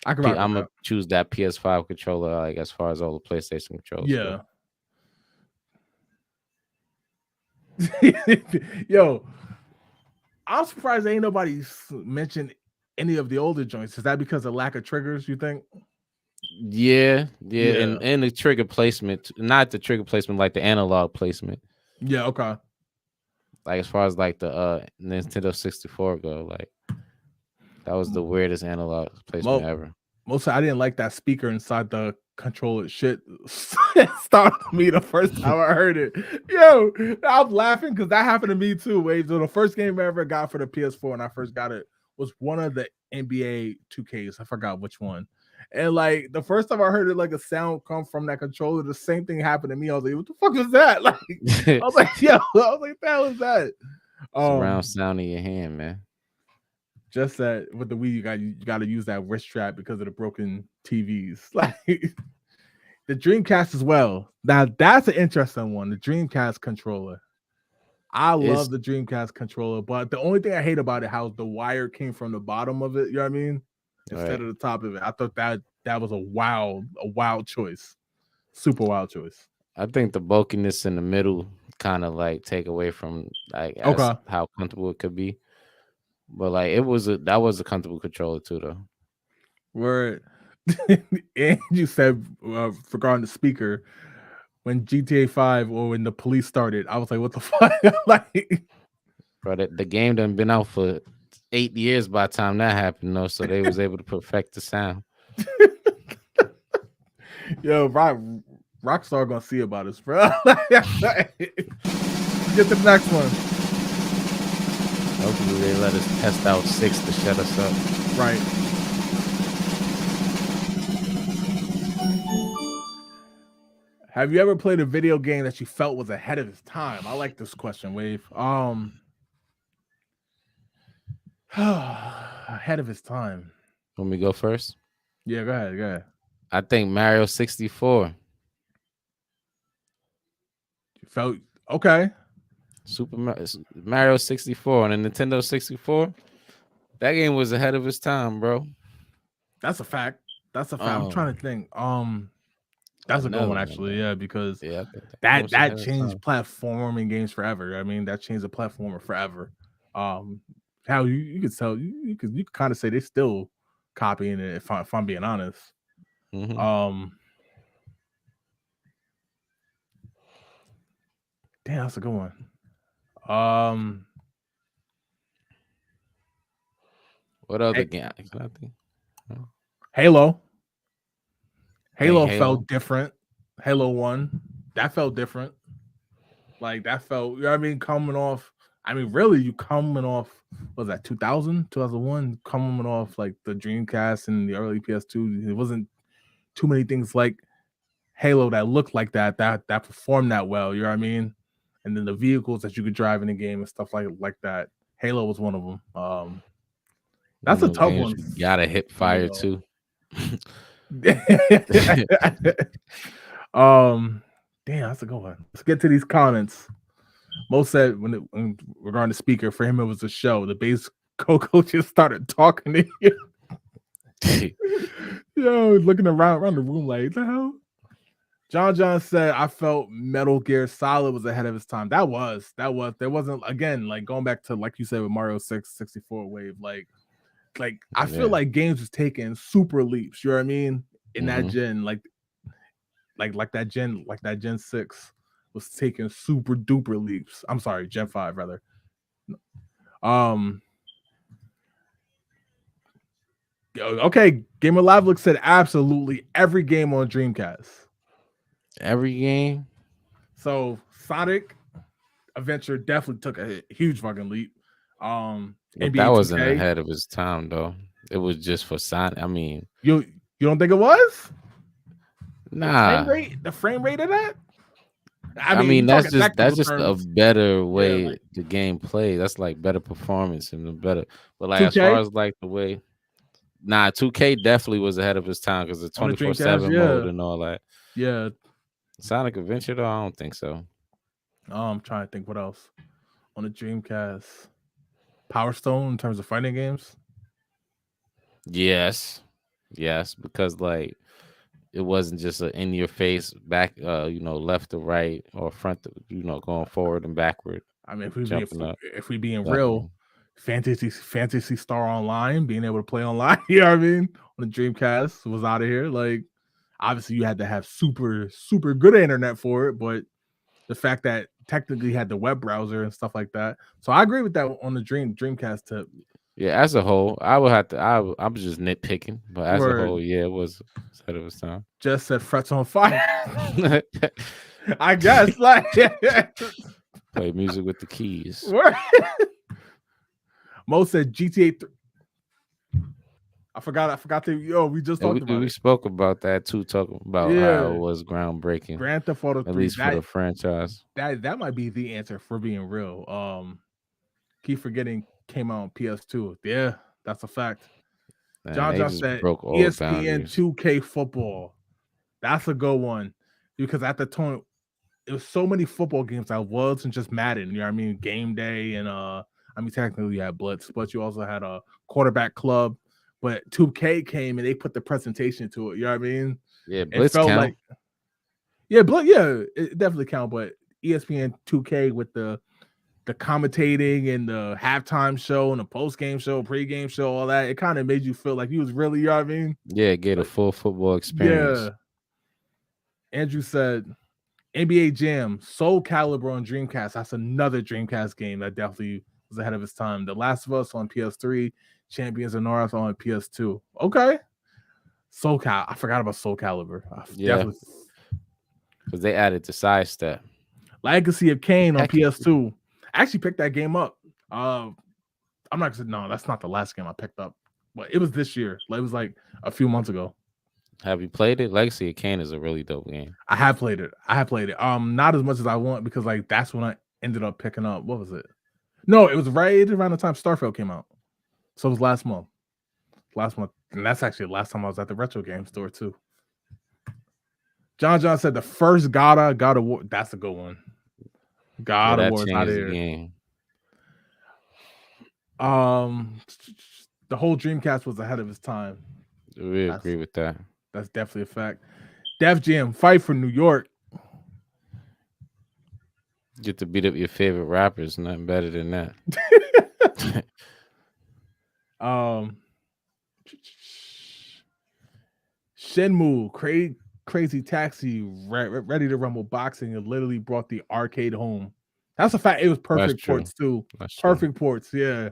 I can rock with I'm gonna that. choose that PS5 controller, like as far as all the PlayStation controllers go. Yeah. Yo, I'm surprised ain't nobody mentioned any of the older joints. Is that because of lack of triggers, you think? Yeah, Yeah. and the trigger placement, not the trigger placement, like the analog placement. Yeah, okay. Like as far as like the Nintendo 64 go, like that was the weirdest analog placement Mo- ever. Mostly I didn't like that speaker inside the controller. Shit startled me the first time I heard it. Yo, I'm laughing because that happened to me too. Wade. So the first game I ever got for the PS4 when I first got it was one of the NBA 2Ks. I forgot which one. And like the first time I heard it, like a sound come from that controller, the same thing happened to me. I was like, "What the fuck is that?" Like, I was like, "Yo," I was like, "What was that?" Surround sound in your hand, man. Just that with the Wii, you got to use that wrist strap because of the broken TVs. Like, The Dreamcast as well. Now that's an interesting one. The Dreamcast controller. I love the Dreamcast controller, but the only thing I hate about it, how the wire came from the bottom of it. You know what I mean? Instead of the top of it. I thought that was a wild choice. Super wild choice. I think the bulkiness in the middle kind of like take away from like how comfortable it could be. But like that was a comfortable controller too, though. Word. And you said regarding the speaker, when GTA 5 or when the police started, I was like, what the fuck? Like, bro, the game done been out for 8 years by the time that happened, though, so they was able to perfect the sound. Yo, Rockstar gonna see about us, bro. Get to the next one. Hopefully they let us test out 6 to shut us up. Right. Have you ever played a video game that you felt was ahead of its time? I like this question, Wave. Ahead of its time. Want me to go first? Yeah, go ahead. I think Mario 64. You felt okay. Super Mario 64 on the Nintendo 64. That game was ahead of its time, bro. That's a fact. I'm trying to think. That's a good one, actually. Yeah, because that changed platforming games forever. I mean, that changed the platformer forever. How you could tell you could kind of say they still copying it if I'm being honest. Mm-hmm. Damn, that's a good one. What other game? Can I think? Halo felt different. Halo 1, that felt different. Like that felt, you know what I mean, coming off. I mean, really, you coming off, what was that 2000, 2001, coming off like the Dreamcast and the early PS2. It wasn't too many things like Halo that looked like that performed that well. You know what I mean? And then the vehicles that you could drive in the game and stuff like that. Halo was one of them. That's a tough one. You gotta hit fire too. Damn, that's a good one. Let's get to these comments. Mo said when regarding the speaker, for him it was a show. The bass coach just started talking to you. Yo, looking around the room like, the hell? John said, I felt Metal Gear Solid was ahead of its time. There wasn't, again, like going back to like you said with Mario 64 Wave, like I feel like games was taking super leaps, you know what I mean? In that gen, like that Gen 6 was taking super duper leaps. I'm sorry, Gen 5 rather. Okay, Gamer Live Look said absolutely every game on Dreamcast. Every game. So Sonic Adventure definitely took a huge fucking leap. That wasn't ahead of its time though. It was just for Sonic. I mean, you don't think it was? Nah. The frame rate of that? I mean that's just a better way the game play. That's like better performance and better. But like 2K? As far as like the way, 2K definitely was ahead of its time because the 24/7 mode and all that. Yeah. Sonic Adventure though, I don't think so. I'm trying to think what else on the Dreamcast. Power Stone in terms of fighting games. Yes, because like it wasn't just an in your face back, left to right or front to, going forward and backward. I mean, if we being real, Fantasy Star Online, being able to play online, you know what I mean, on the Dreamcast was out of here. Like, obviously, you had to have super, super good internet for it, but the fact that technically had the web browser and stuff like that. So I agree with that on the Dreamcast tip. Yeah, as a whole, I would have to. I was just nitpicking, but as a whole, yeah, it was ahead of its time. Just said frets on fire. I guess like play music with the keys. Mo said GTA 3. I forgot to. We just talked about it. We spoke about that too, talking about how it was groundbreaking. Grand Theft Auto 3, at least for the franchise. That might be the answer for being real. Keep forgetting came out on PS2. Yeah, that's a fact. Man, John said ESPN 2K football. That's a good one because at the time it was so many football games that wasn't just Madden. You know what I mean? Game Day and I mean technically you had Blitz, but you also had a quarterback club. But 2K came and they put the presentation to it. You know what I mean? Yeah, It Blitz felt count. like yeah, it definitely count. But ESPN 2K with the commentating and the halftime show and the post game show, pre-game show, all that, it kind of made you feel like you was really, you know what I mean? Yeah, get a full football experience. Yeah. Andrew said NBA Jam, Soul Calibur on Dreamcast. That's another Dreamcast game that definitely was ahead of its time. The Last of Us on PS3, Champions of North on PS2. Okay. I forgot about Soul Calibur. Yeah, Definitely. because they added the sidestep. Legacy of Kain on Heck yeah. PS2. I actually picked that game up. I'm not gonna no, that's not the last game I picked up, but it was this year. It was like a few months ago. Have you played it? Legacy of Kain is a really dope game. I have played it. Not as much as I want because like that's when I ended up picking up. What was it? No, it was right around the time Starfield came out. So it was last month. And that's actually the last time I was at the retro game store too. John said the first God of War. That's a good one. God of War is out here. Game. The whole Dreamcast was ahead of its time. We agree with that. That's definitely a fact. Def Jam, Fight for New York. Get to beat up your favorite rappers. Nothing better than that. Shenmue, Crazy Taxi, Ready to Rumble Boxing, and literally brought the arcade home. That's a fact. It was perfect ports too. Perfect ports, yeah.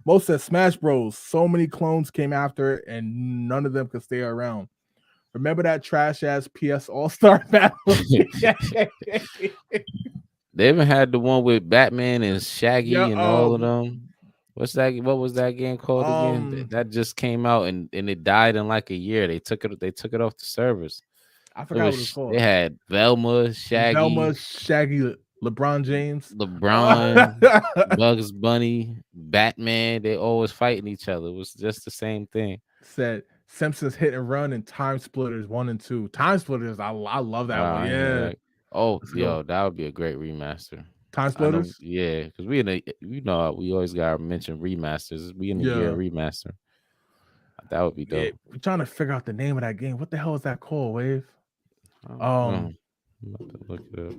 Most said Smash Bros. So many clones came after it, and none of them could stay around. Remember that trash ass PS All-Star battle? They even had the one with Batman and Shaggy and all of them. What was that game called again? That just came out and it died in like a year. They took it off the servers. I forgot what it was called. They had Velma, Shaggy, LeBron James, Bugs Bunny, Batman. They always fighting each other. It was just the same thing. Said Simpsons Hit and Run and Time Splitters 1 and 2. Time Splitters, I love that one. Yeah. That would be a great remaster. Time Splitters? Yeah, because we always gotta mention remasters. We in the year remaster. That would be dope. Yeah, we're trying to figure out the name of that game. What the hell is that called, Wave? I'm about to look it up.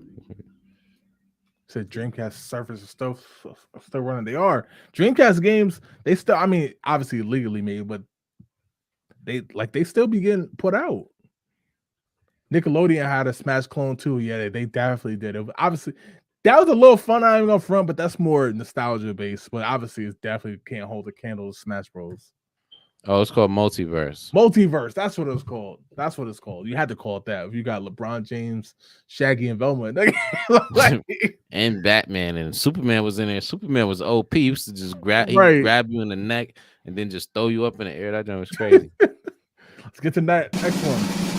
Said Dreamcast servers are still running. They are. Dreamcast games, they still, I mean, obviously legally made, but they still be getting put out. Nickelodeon had a Smash clone too. Yeah, they definitely did. Obviously, that was a little fun. I'm gonna front, but that's more nostalgia based. But obviously, it definitely can't hold a candle to Smash Bros. Oh, it's called Multiverse. Multiverse. That's what it was called. That's what it's called. You had to call it that. If you got LeBron James, Shaggy, and Velma, and Batman and Superman was in there. Superman was OP. He used to just grab you in the neck and then just throw you up in the air. That joint was crazy. Let's get to that next one.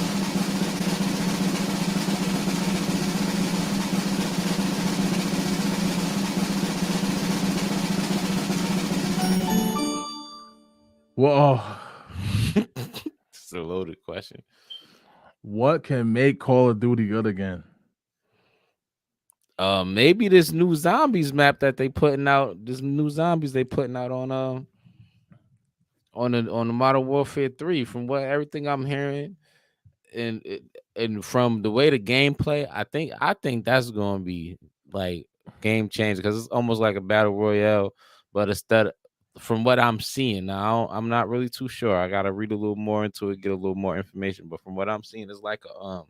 Whoa. It's a loaded question. What can make Call of Duty good again? Maybe this new zombies map that they putting out. This new zombies they putting out on the Modern Warfare 3. From everything I'm hearing, and from the way the gameplay, I think that's going to be like game changer because it's almost like a battle royale, but instead. From what I'm seeing now, I'm not really too sure. I gotta read a little more into it, get a little more information. But from what I'm seeing, it's like a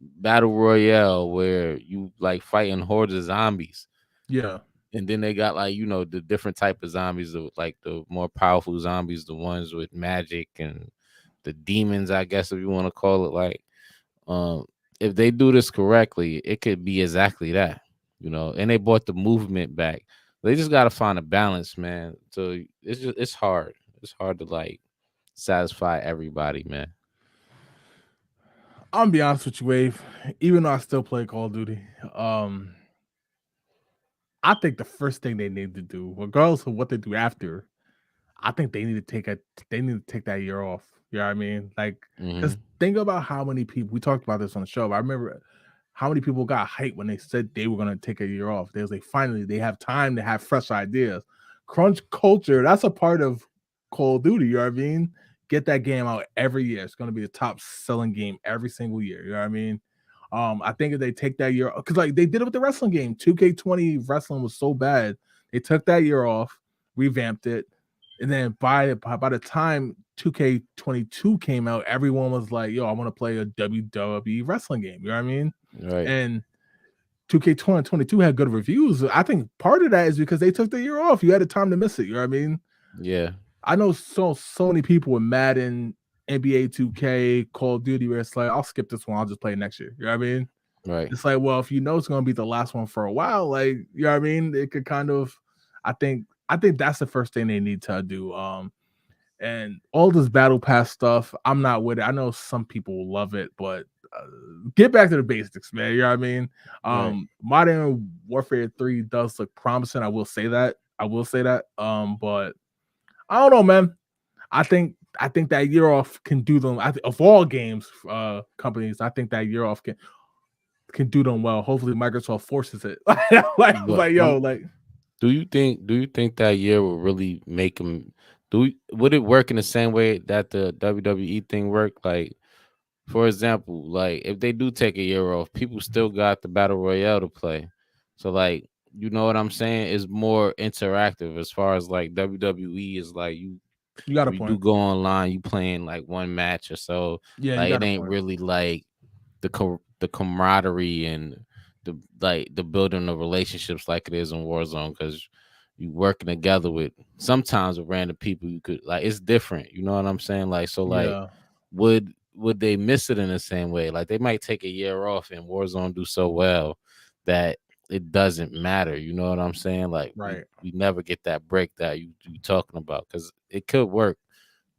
battle royale where you like fighting hordes of zombies. Yeah, and then they got like the different type of zombies, like the more powerful zombies, the ones with magic and the demons, I guess if you want to call it. Like, if they do this correctly, it could be exactly that. And they brought the movement back. They just got to find a balance, man. So it's hard. It's hard to like satisfy everybody, man. I'm gonna be honest with you, Wave. Even though I still play Call of Duty, I think the first thing they need to do, regardless of what they do after, I think they need to take that year off. You know You know what I mean? Like, because Mhm. think about how many people we talked about this on the show. But I remember how many people got hyped when they said they were gonna take a year off. They was like, finally, they have time to have fresh ideas. Crunch culture, that's a part of Call of Duty. You know what I mean? Get that game out every year. It's gonna be the top selling game every single year. You know what I mean? I think if they take that year, because like they did it with the wrestling game, 2K20 wrestling was so bad, they took that year off, revamped it, and then by the time 2K22 came out, everyone was like, "Yo, I want to play a WWE wrestling game." You know what I mean? Right. And 2K22 had good reviews. I think part of that is because they took the year off. You had the time to miss it. You know what I mean? Yeah. I know so many people with Madden, NBA 2K, Call of Duty, where it's like, I'll skip this one. I'll just play it next year. You know what I mean? Right. It's like, well, if you know it's going to be the last one for a while, like, you know what I mean? It could kind of, I think that's the first thing they need to do. And all this battle pass stuff, I'm not with it. I know some people will love it, but get back to the basics, man. You know what I mean? Right. Modern Warfare 3 does look promising. I will say that. But I don't know, man. I think that year off can do them. Of all games, companies, I think that year off can do them well. Hopefully, Microsoft forces it. But do you think that year will really make them? Would it work in the same way that the WWE thing worked? Like, for example, like if they do take a year off, people still got the battle royale to play. So like, you know what I'm saying? It's more interactive as far as like WWE is like you got a you do point. go online, you playing like one match or so. Yeah, you Like got it a ain't point. really like the camaraderie and the building of relationships like it is in Warzone, because you working together with sometimes with random people. You could like it's different. You know what I'm saying? Like so like Yeah, would they miss it in the same way? Like they might take a year off and Warzone do so well that it doesn't matter. You know what I'm saying? Like we right. never get that break that you talking about, because it could work.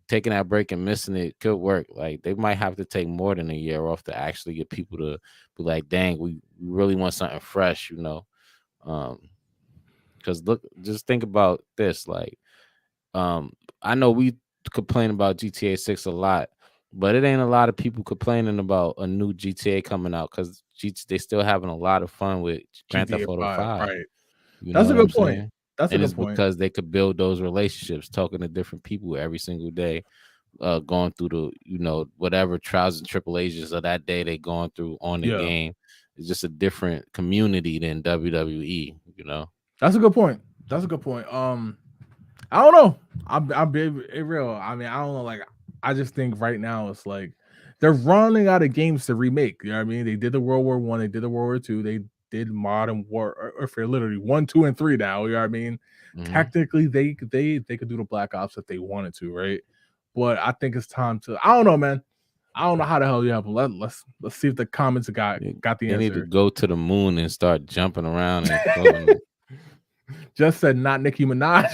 Taking that break and missing it could work. Like they might have to take more than a year off to actually get people to be like, dang, we really want something fresh, you know. Because look, just think about this. Like, I know we complain about GTA 6 a lot, but it ain't a lot of people complaining about a new GTA coming out, because they still having a lot of fun with Grand Theft GTA Auto 5, 5. right. You know That's a what I'm good point. saying? That's a And it's good point. because they could build those relationships, talking to different people every single day, going through the, you know, whatever trials and tribulations of that day they going through on the Yeah, game. It's just a different community than WWE, you know. that's a good point. That's a good point. I don't know. I'm being real. I mean, I don't know. Like, I just think right now it's like they're running out of games to remake. You know what I mean? They did the World War I, they did the World War II, they did Modern Warfare, literally 1, 2, and 3 now. You know what I mean? Hmm. Technically, they could do the Black Ops if they wanted to, right? But I think it's time to. I don't know, man. I don't know how the hell you have them. Let's see if the comments got the They need to answer. go to the moon and start jumping around and floating. Just said not Nicki Minaj.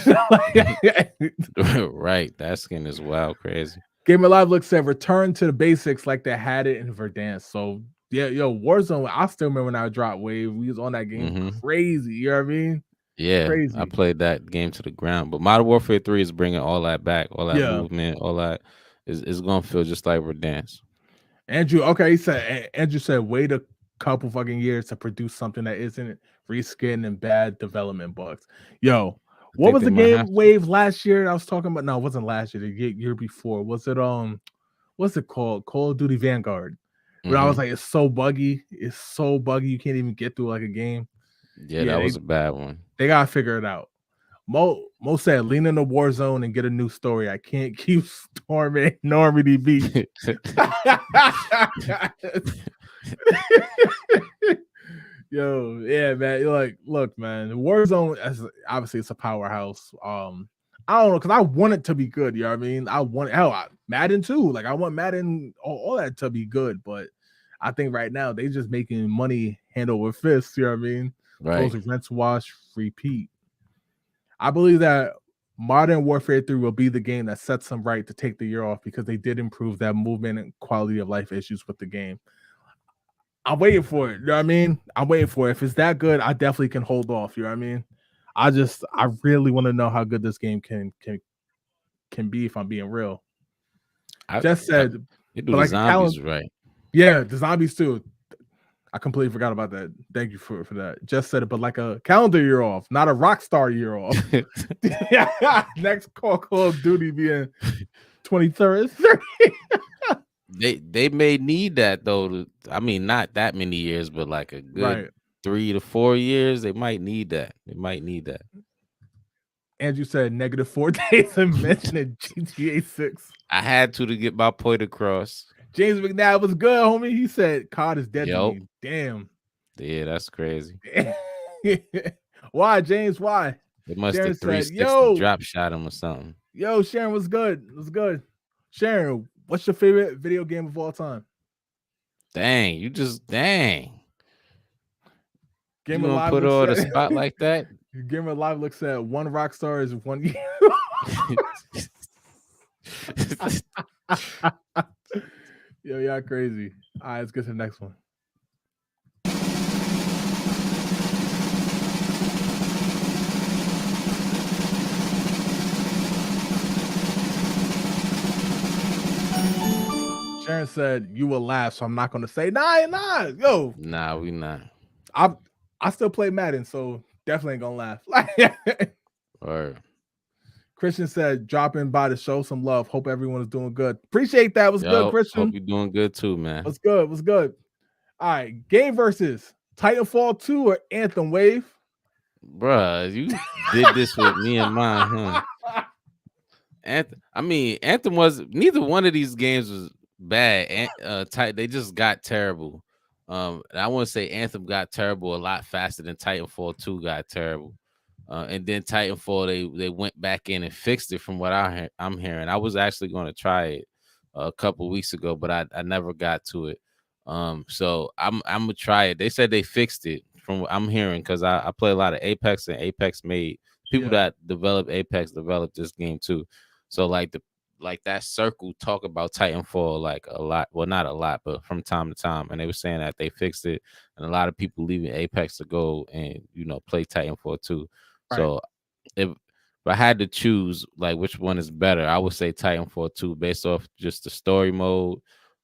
Right, that skin is wild, crazy. Game of Live looks said return to the basics like they had it in Verdansk. So yeah, yo, Warzone. I still remember when I dropped Wave. We was on that game Hmm. crazy. You know what I mean? Yeah, I Crazy. played that game to the ground. But Modern Warfare 3 is bringing all that back, all that Yeah. movement, all that is going to feel just like Verdansk. Andrew. Okay, he said Andrew said wait a couple fucking years to produce something that isn't reskin and bad development bugs. Yo, I what think was they the might game have to. Wave last year? I was talking about. No, it wasn't last year. The year before. Was it what's it called? Call of Duty Vanguard. But I was Hmm. like, it's so buggy. It's so buggy. You can't even get through like a game. Yeah, Yeah, that they was a bad one. they gotta figure it out. Mo said, lean in the war zone and get a new story. I can't keep storming Normandy Beach. Yo, yeah, man. You're like, look, man, Warzone, as obviously it's a powerhouse. I don't know, because I want it to be good, you know what I mean? I want Madden too. Like I want Madden, all that to be good, but I think right now they just making money hand over fist, you know what I mean? Right. Those rinse, wash, repeat. I believe that Modern Warfare 3 will be the game that sets them right to take the year off because they did improve that movement and quality of life issues with the game. I'm waiting for it. You know what I mean? I'm waiting for it. If it's that good, I definitely can hold off. You know what I mean? I really want to know how good this game can be if I'm being real. Just said, they do but the like zombies right. yeah, the zombies too. I completely forgot about that. Thank you for that. Just said it, but like a calendar year off, not a rock star year off. Next Call of Duty being 23rd. They may need that though. I mean, not that many years, but like a good Right. 3 to 4 years. They might need that. Andrew said -4 days of mentioning GTA 6. I had to get my point across. James McNabb was good, homie. He said COD is dead to me. Damn. Yeah, that's crazy. Why, James? Why? They must Sharon have said, 360 drop shot him or something. Yo, Sharon was good. It was good. Sharon, what's your favorite video game of all time? Dang. Gamer You gonna Live put looks on a at spot like that? Gamer Live looks at one rock star is 1 year. Yo, y'all crazy. All right, let's get to the next one. Sharon said you will laugh, so I'm not gonna say nah. Yo, Nah, we not. I still play Madden, so definitely ain't gonna laugh. Or Christian said, drop in by to show some love. Hope everyone is doing good. Appreciate that. Was good, Christian. Hope you're doing good too, man. What's good? All right, game versus Titanfall 2 or Anthem Wave. Bruh, you did this with me and mine, huh? Anthem was neither one of these games was bad. They just got terrible. And I want to say Anthem got terrible a lot faster than Titanfall 2 got terrible. And then Titanfall, they went back in and fixed it from what I'm hearing. I was actually going to try it a couple weeks ago, but I never got to it. So I'm gonna try it. They said they fixed it from what I'm hearing because I play a lot of Apex, and Apex made people that develop Apex developed this game too. So like that circle talk about Titanfall like a lot. Well, not a lot, but from time to time. And they were saying that they fixed it, and a lot of people leaving Apex to go and play Titanfall 2. Right. So if I had to choose like which one is better, I would say Titanfall 2 based off just the story mode.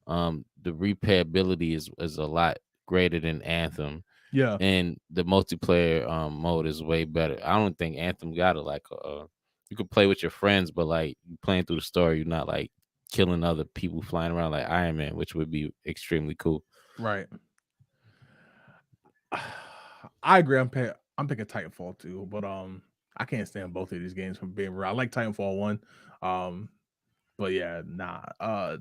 The replayability is a lot greater than Anthem. Yeah. And the multiplayer mode is way better. I don't think Anthem got it like you could play with your friends, but like you playing through the story, you're not like killing other people flying around like Iron Man, which would be extremely cool. Right. I agree. I'm picking Titanfall 2, but I can't stand both of these games from being real. I like Titanfall 1. But yeah, nah.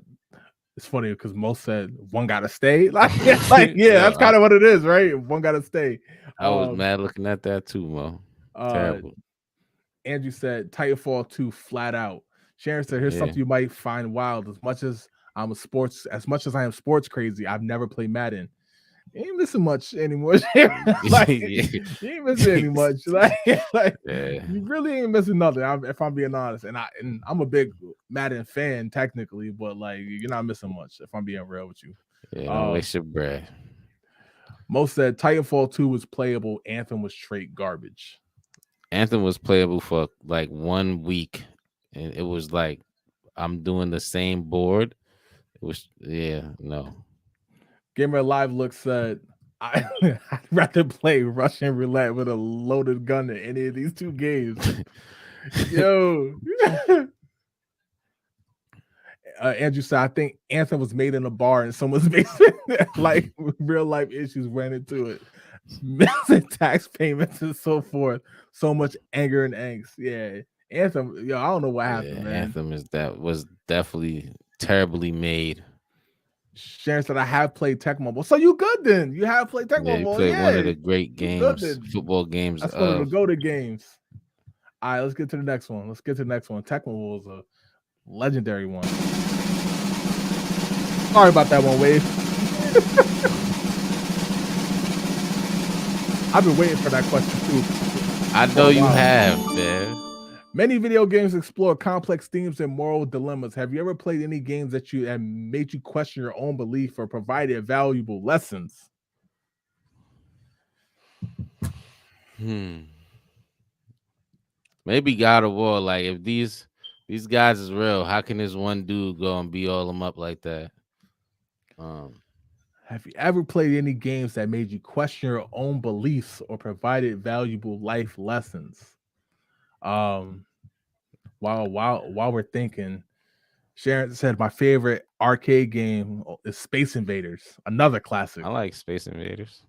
It's funny because most said one gotta stay. Like that's kind of what it is, right? One gotta stay. I was mad looking at that too, Mo. Terrible. Andrew said Titanfall 2 flat out. Sharon said, here's something you might find wild. As much as I am sports crazy, I've never played Madden. You ain't missing much anymore. You ain't missing any much. You really ain't missing nothing. If I'm being honest, and I'm a big Madden fan technically, but like you're not missing much. If I'm being real with you, don't waste your breath. Most said Titanfall 2 was playable. Anthem was straight garbage. Anthem was playable for like 1 week, and it was like I'm doing the same board. It was no. Gamer Live Look said, I'd rather play Russian roulette with a loaded gun than any of these two games. Yo. Andrew said, I think Anthem was made in a bar in someone's basement. Like real life issues ran into it. Missing tax payments and so forth. So much anger and angst. Yeah. Anthem, I don't know what happened, man. Anthem was definitely terribly made. Sharon said, I have played Tecmo Bowl. So you good then? You have played Tecmo Bowl. You played one of the great games, football games. That's one of the go-to games. All right, let's get to the next one. Tecmo Bowl is a legendary one. Sorry about that one, Wave. I've been waiting for that question too. I know you have, man. Many video games explore complex themes and moral dilemmas. Have you ever played any games that made you question your own belief or provided valuable lessons? Maybe God of War. Like if these These guys is real. How can this one dude go and beat all them up like that? Have you ever played any games that made you question your own beliefs or provided valuable life lessons? Um, while we're thinking, Sharon said my favorite arcade game is Space Invaders, another classic. I like Space Invaders.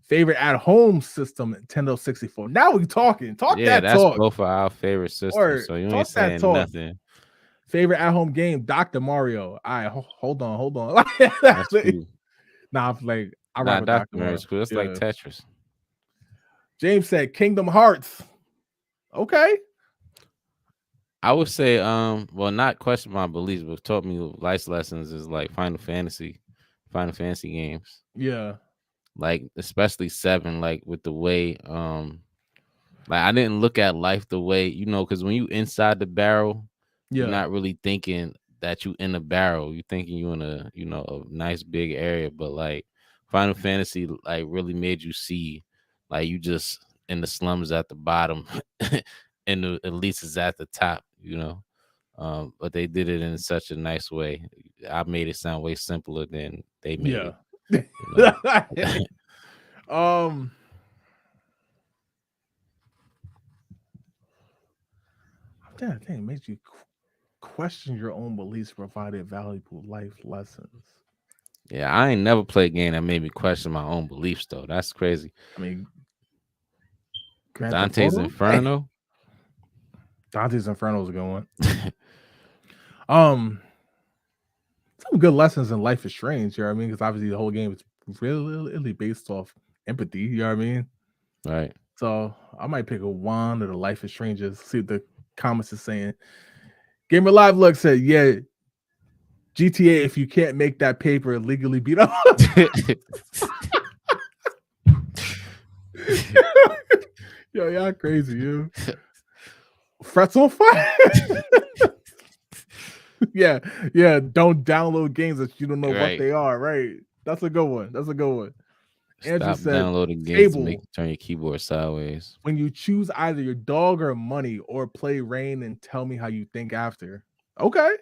Favorite at home system, Nintendo 64. Now we talking. Talk Yeah, that that's talk. both of our favorite systems. Or So you talk ain't that saying talk. nothing. Favorite at home game, Dr. Mario. All right, hold on. That's cool. Nah, I'm like, I Nah, rock with Dr. Dr. Mario. Mario's cool. It's like Tetris. James said Kingdom Hearts. Okay. I would say, well, not question my beliefs, but taught me life lessons is like Final Fantasy games. Yeah. Like especially 7, like with the way, like I didn't look at life the way, because when you inside the barrel, you're not really thinking that you in a barrel. You're thinking you in a, a nice big area. But like Final Fantasy, like really made you see, like you just in the slums at the bottom, and the Elise is at the top. But they did it in such a nice way. I made it sound way simpler than they made it. I'm trying to think, makes you question your own beliefs, provided valuable life lessons. Yeah, I ain't never played a game that made me question my own beliefs though. That's crazy. I mean, Dante's Inferno. Dante's Inferno is a good one. Some good lessons in Life is Strange, you know what I mean? Because obviously the whole game is really based off empathy, you know what I mean? Right. So I might pick one of the Life is Stranges, see what the comments is saying. Gamer Live Look said, yeah, GTA, if you can't make that paper legally beat up. Yo, y'all crazy, you. Frets on fire. yeah. Don't download games that you don't know what they are. Right. That's a good one. Andrew Stop said, downloading games to make you turn your keyboard sideways. When you choose either your dog or money, or play Rain and tell me how you think after. Okay.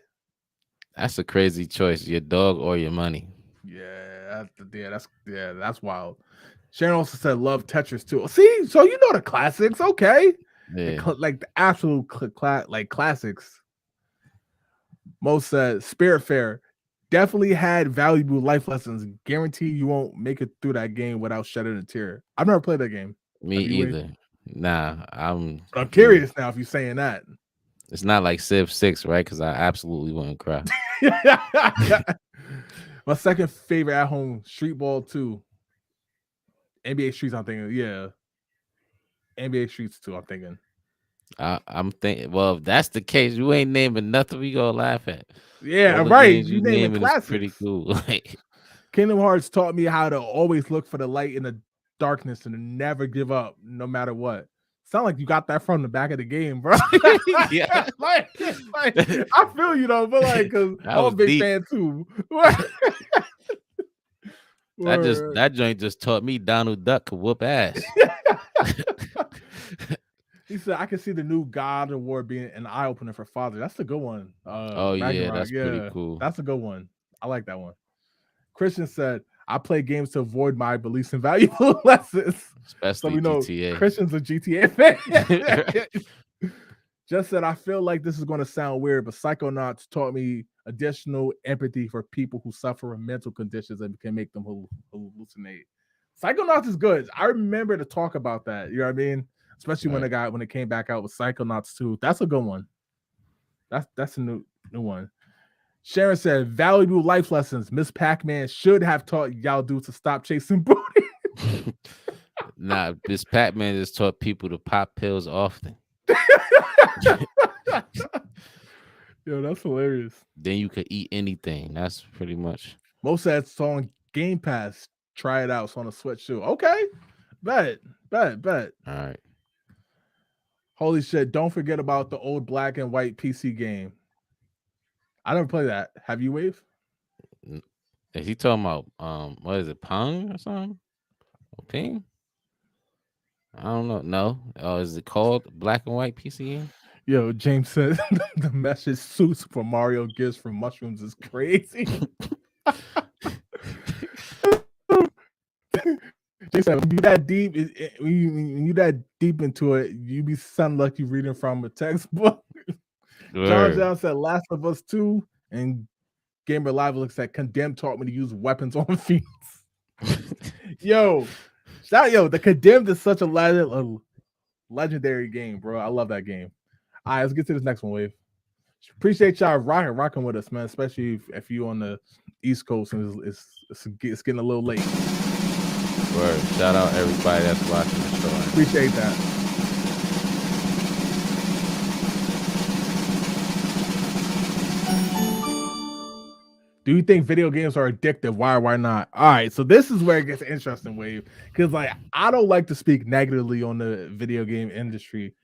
That's a crazy choice. Your dog or your money. Yeah, that's wild. Sharon also said love Tetris too. See, so you know the classics, okay? Yeah. Like the absolute classics. Mo said Spirit Fair definitely had valuable life lessons. Guarantee you won't make it through that game without shedding a tear. I've never played that game. Me either. Nah, I'm curious now if you're saying that. It's not like Civ 6, right? Because I absolutely wouldn't cry. My second favorite at home, Street Ball 2. NBA Streets, I'm thinking, yeah. NBA Streets 2, I'm thinking. I'm thinking, well, if that's the case, you ain't naming nothing we gonna laugh at. Yeah, right. You naming classics. Pretty cool. Kingdom Hearts taught me how to always look for the light in the darkness and never give up, no matter what. Sound like you got that from the back of the game, bro. Yeah, like, I feel you though, but like, cause I'm a big fan too. That joint just taught me Donald Duck could whoop ass. He said, "I can see the new God of War being an eye opener for father." That's a good one. That's pretty cool. That's a good one. I like that one. Christian said, "I play games to avoid my beliefs and valuable lessons." Especially so we know GTA. Christian's a GTA fan. Just said, "I feel like this is going to sound weird, but Psychonauts taught me additional empathy for people who suffer from mental conditions and can make them hallucinate." Psychonauts is good. I remember to talk about that. You know what I mean? Especially when it came back out with Psychonauts 2. That's a good one. That's a new one. Sharon said, valuable life lessons Miss Pac-Man should have taught y'all dudes to stop chasing booty. Nah, Miss Pac-Man just taught people to pop pills often. Yo, that's hilarious. Then you could eat anything. That's pretty much. Most of that's on Game Pass. Try it out. It's on a sweatshirt. Okay. Bet. All right. Holy shit. Don't forget about the old black and white PC game. I never played that. Have you, Wave? Is he talking about what is it, Pong or something? Or Ping? I don't know. No. Is it called black and white PC game? Yo, James said the message suits for Mario gifts from mushrooms is crazy. Jason, when you that deep, when you that deep into it, you be sounding like you reading from a textbook. John Word. John said Last of Us 2 and Gamer Live looks at Condemned taught me to use weapons on fiends. Yo, the Condemned is such a legendary game, bro. I love that game. All right, let's get to this next one, Wave. Appreciate y'all rocking with us, man. Especially if you on the East Coast and it's getting a little late. Word. Shout out everybody that's watching the show. Appreciate that. Do you think video games are addictive? Why or why not? All right, so this is where it gets interesting, Wave. Because like I don't like to speak negatively on the video game industry,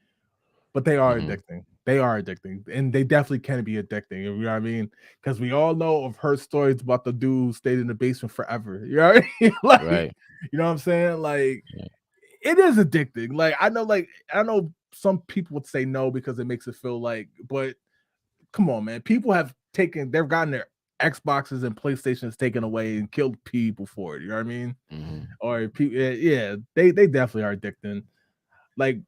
but they are addicting. They are addicting, and they definitely can be addicting. You know what I mean? Because we all know of heard stories about the dude who stayed in the basement forever. You know what I mean? Like, Right. you know what I'm saying? Like, it is addicting. Like, I know some people would say no because it makes it feel like, but come on, man. People they've gotten their Xboxes and PlayStations taken away and killed people for it. You know what I mean? Or people, yeah, they definitely are addicting. Like,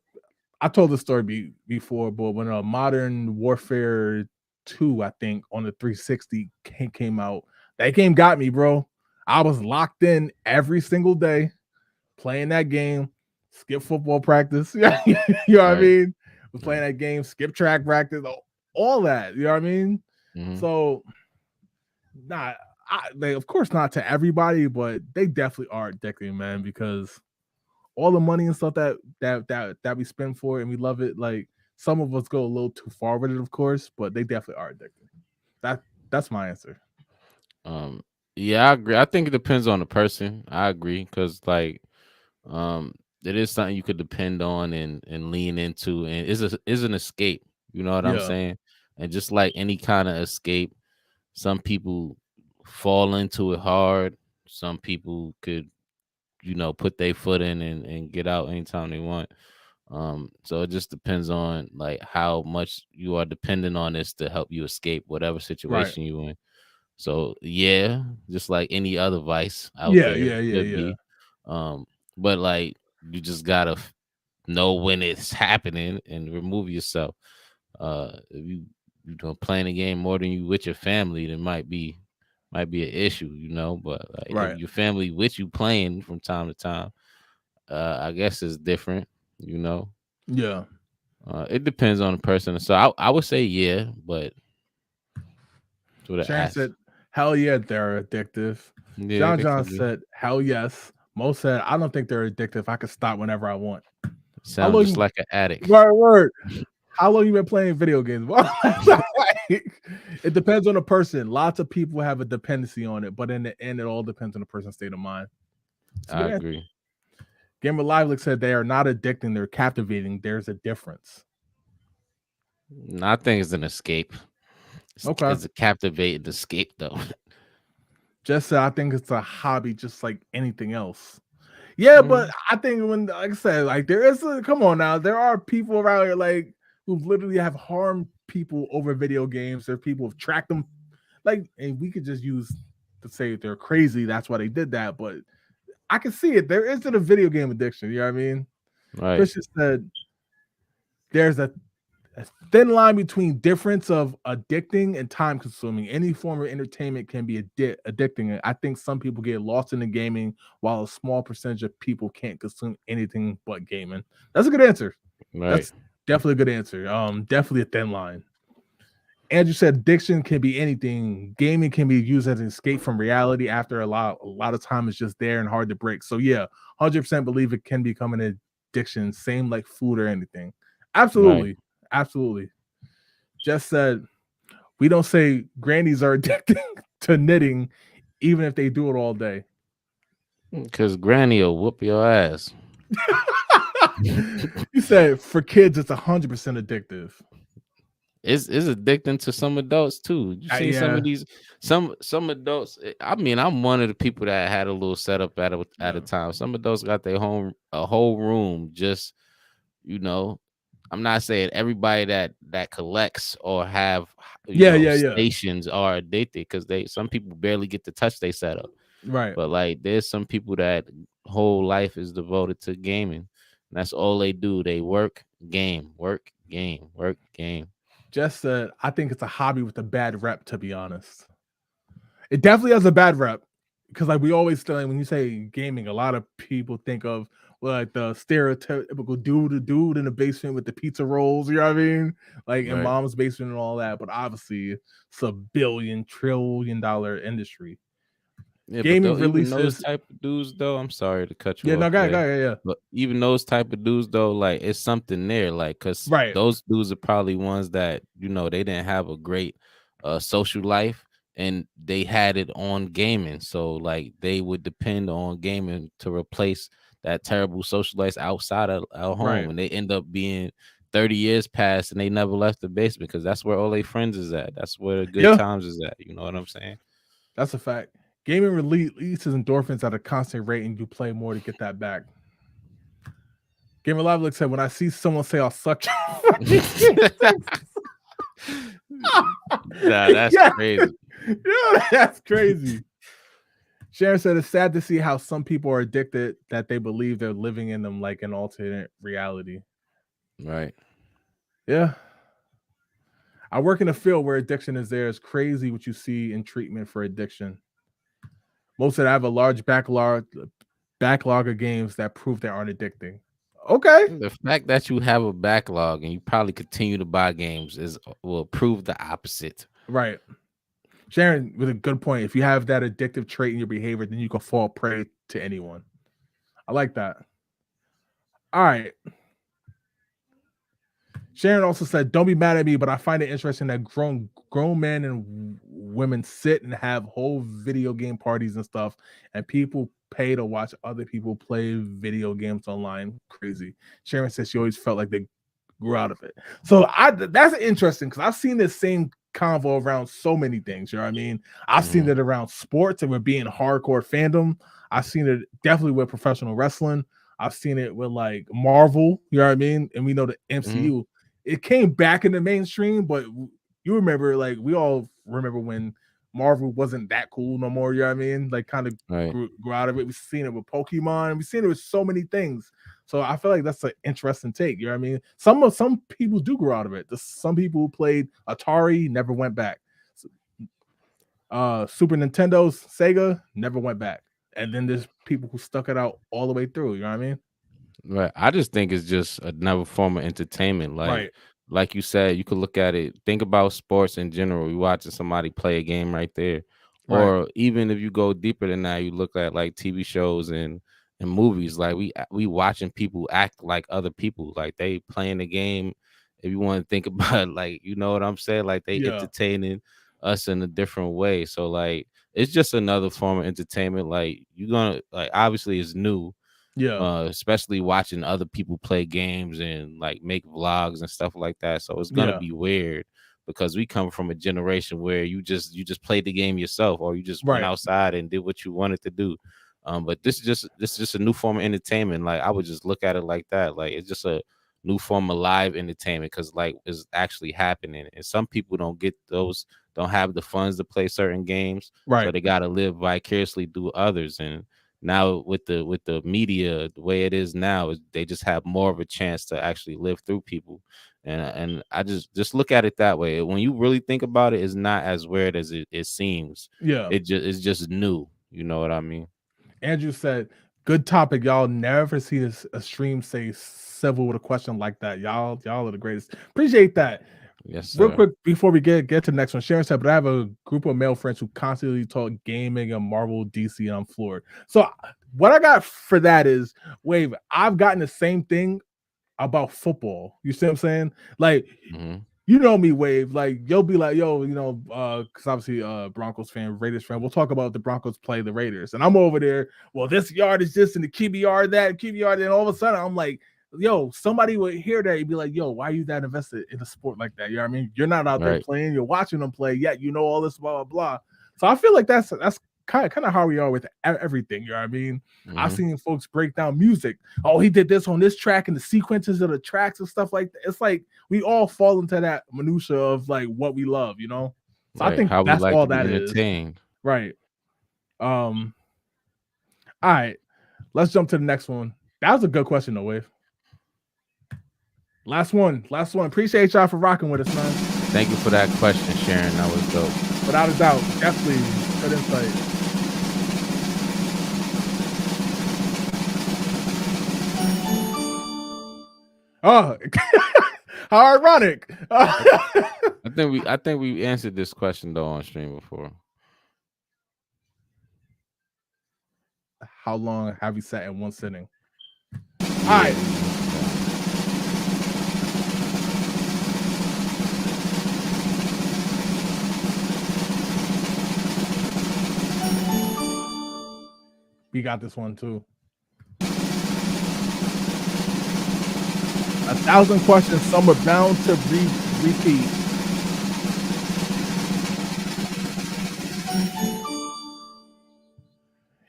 I told the story before, but when Modern Warfare 2, I think, on the 360 came out, that game got me, bro. I was locked in every single day playing that game, skip football practice. You know what I mean? Was playing that game, skip track practice, all that. You know what I mean? So, of course not to everybody, but they definitely are addicting, man, because all the money and stuff that we spend for it and we love it. Like some of us go a little too far with it, of course, but they definitely are addicted. That's my answer. Yeah, I agree. I think it depends on the person. I agree because like it is something you could depend on and lean into, and is an escape. You know what I'm saying? And just like any kind of escape, some people fall into it hard. Some people could, put their foot in and get out anytime they want. So it just depends on like how much you are dependent on this to help you escape whatever situation you're in. So yeah, just like any other vice out there could be. But like you just gotta know when it's happening and remove yourself. If you playing a game more than you with your family, there might be an issue, But like, if your family with you playing from time to time, I guess it's different, Yeah. It depends on the person. So I would say yeah, but Sharon said, hell yeah, they're addictive. Yeah, John said, hell yes. Mo said, I don't think they're addictive. I can stop whenever I want. Sounds just like an addict. Word. How long you been playing video games? It depends on the person. Lots of people have a dependency on it, but in the end, it all depends on the person's state of mind. I agree. Gamer Lively said they are not addicting, they're captivating. There's a difference. I think it's an escape. It's a captivating escape, though. Just I think it's a hobby, just like anything else. Yeah, but I think like I said, like come on now, there are people around here like who literally have harmed people over video games. There are people who've tracked them, like, and we could just use to say they're crazy. That's why they did that. But I can see it. There isn't a video game addiction. You know what I mean? Right. Christian said there's a thin line between difference of addicting and time consuming. Any form of entertainment can be addicting. I think some people get lost in the gaming while a small percentage of people can't consume anything but gaming. That's a good answer. Right. That's definitely a good answer. Definitely a thin line. Andrew said addiction can be anything. Gaming can be used as an escape from reality. After a lot of time, it's just there and hard to break. So yeah, 100% believe it can become an addiction. Same like food or anything. Absolutely. Right. Absolutely. Just said we don't say grannies are addicted to knitting, even if they do it all day. Because granny will whoop your ass. You said for kids, it's 100% addictive. It's addicting to some adults too. You see some of these some adults. I mean, I'm one of the people that had a little setup at a time. Some adults got a whole room just I'm not saying everybody that collects or have Yeah. stations are addicted, because some people barely get to touch they setup. Right. But like there's some people that whole life is devoted to gaming. That's all they do. They work, game, work, game, work, game. Just I think it's a hobby with a bad rep, to be honest. It definitely has a bad rep because, like, we always say when you say gaming, a lot of people think of like the stereotypical dude in the basement with the pizza rolls. You know what I mean? Like in Right. mom's basement and all that. But obviously, it's a $1 billion-trillion industry. Yeah, but Gaming though even those releases. type of dudes though, I'm sorry to cut you Yeah, off no, there. yeah. But even those type of dudes though, like it's something there, like because Right. those dudes are probably ones that they didn't have a great social life, and they had it on gaming. So like they would depend on gaming to replace that terrible social life outside of our home, Right. and they end up being 30 years past and they never left the basement because that's where all their friends is at. That's where the good Yeah, times is at. You know what I'm saying? that's a fact. Gaming releases endorphins at a constant rate, and you play more to get that back. Gamer Live looks said, when I see someone say I'll suck your fucking Nah, that's yeah. crazy. Yeah, that's crazy. Sharon said it's sad to see how some people are addicted that they believe they're living in them like an alternate reality. Right. Yeah. I work in a field where addiction is there. It's crazy what you see in treatment for addiction. Most of it, I have a large backlog of games that prove they aren't addicting. Okay. The fact that you have a backlog and you probably continue to buy games will prove the opposite. Right. Sharon, with a good point. If you have that addictive trait in your behavior, then you can fall prey to anyone. I like that. All right. Sharon also said, "Don't be mad at me, but I find it interesting that grown men and women sit and have whole video game parties and stuff, and people pay to watch other people play video games online. Crazy." Sharon says she always felt like they grew out of it. So that's interesting because I've seen this same convo around so many things. You know what I mean? I've seen it around sports and with being hardcore fandom. I've seen it definitely with professional wrestling. I've seen it with like Marvel. You know what I mean? And we know the MCU. It came back in the mainstream, but you remember, like, we all remember when Marvel wasn't that cool no more. You know what I mean? Like, kind of grew out of it. We've seen it with Pokemon. We've seen it with so many things. So I feel like that's an interesting take. You know what I mean? Some people do grow out of it. Some people who played Atari never went back. Super Nintendo's Sega never went back. And then there's people who stuck it out all the way through. You know what I mean? Right. I just think it's just another form of entertainment. Right. Like you said, you could look at it, think about sports in general. You're watching somebody play a game right there. Right. Or even if you go deeper than that, you look at like TV shows and movies. Like we watching people act like other people. Like they playing the game. If you want to think about it, like, you know what I'm saying? Like they entertaining us in a different way. So like it's just another form of entertainment. Like you're gonna, like, obviously it's new. Yeah. Especially watching other people play games and like make vlogs and stuff like that. So it's gonna be weird because we come from a generation where you just played the game yourself, or you just went outside and did what you wanted to do. But this is just a new form of entertainment. Like I would just look at it like that. Like it's just a new form of live entertainment because like it's actually happening. And some people don't have the funds to play certain games, so they gotta live vicariously through others. And now with the media the way it is now, is they just have more of a chance to actually live through people. And I just look at it that way. When you really think about it, it's not as weird as it seems. It's just new. You know what I mean? Andrew said, "Good topic, y'all. Never see a stream say civil with a question like that. Y'all are the greatest. Appreciate that." Yes, sir. Real quick before we get to the next one, Sharon said, "But I have a group of male friends who constantly talk gaming and Marvel, DC, and I'm floored." So what I got for that is, Wave, I've gotten the same thing about football. You see what I'm saying? Like, you know me, Wave. Like, you'll be like, "Yo, you know, because obviously Broncos fan, Raiders fan, we'll talk about the Broncos play the Raiders." And I'm over there, well, this yard is this and the QB yard that, QB yard, and all of a sudden I'm like, yo, somebody would hear that and be like, "Yo, why are you that invested in a sport like that?" You know what I mean? You're not out there playing, you're watching them play, yet you know all this, blah, blah, blah. So I feel like that's kind of how we are with everything. You know what I mean? I've Mhm. seen folks break down music. Oh, he did this on this track and the sequences of the tracks and stuff like that. It's like we all fall into that minutia of like what we love, you know. So I Right. think How we that's like all to be that is, entertained. right? All right, let's jump to the next one. That was a good question, though, Wave. Last one. Appreciate y'all for rocking with us, man. Thank you for that question, Sharon. That was dope. Without a doubt, definitely good insight. Oh, how ironic! I think we answered this question though on stream before. How long have you sat in one sitting? Yeah. All right. We got this one too. 1,000 questions, some are bound to repeat.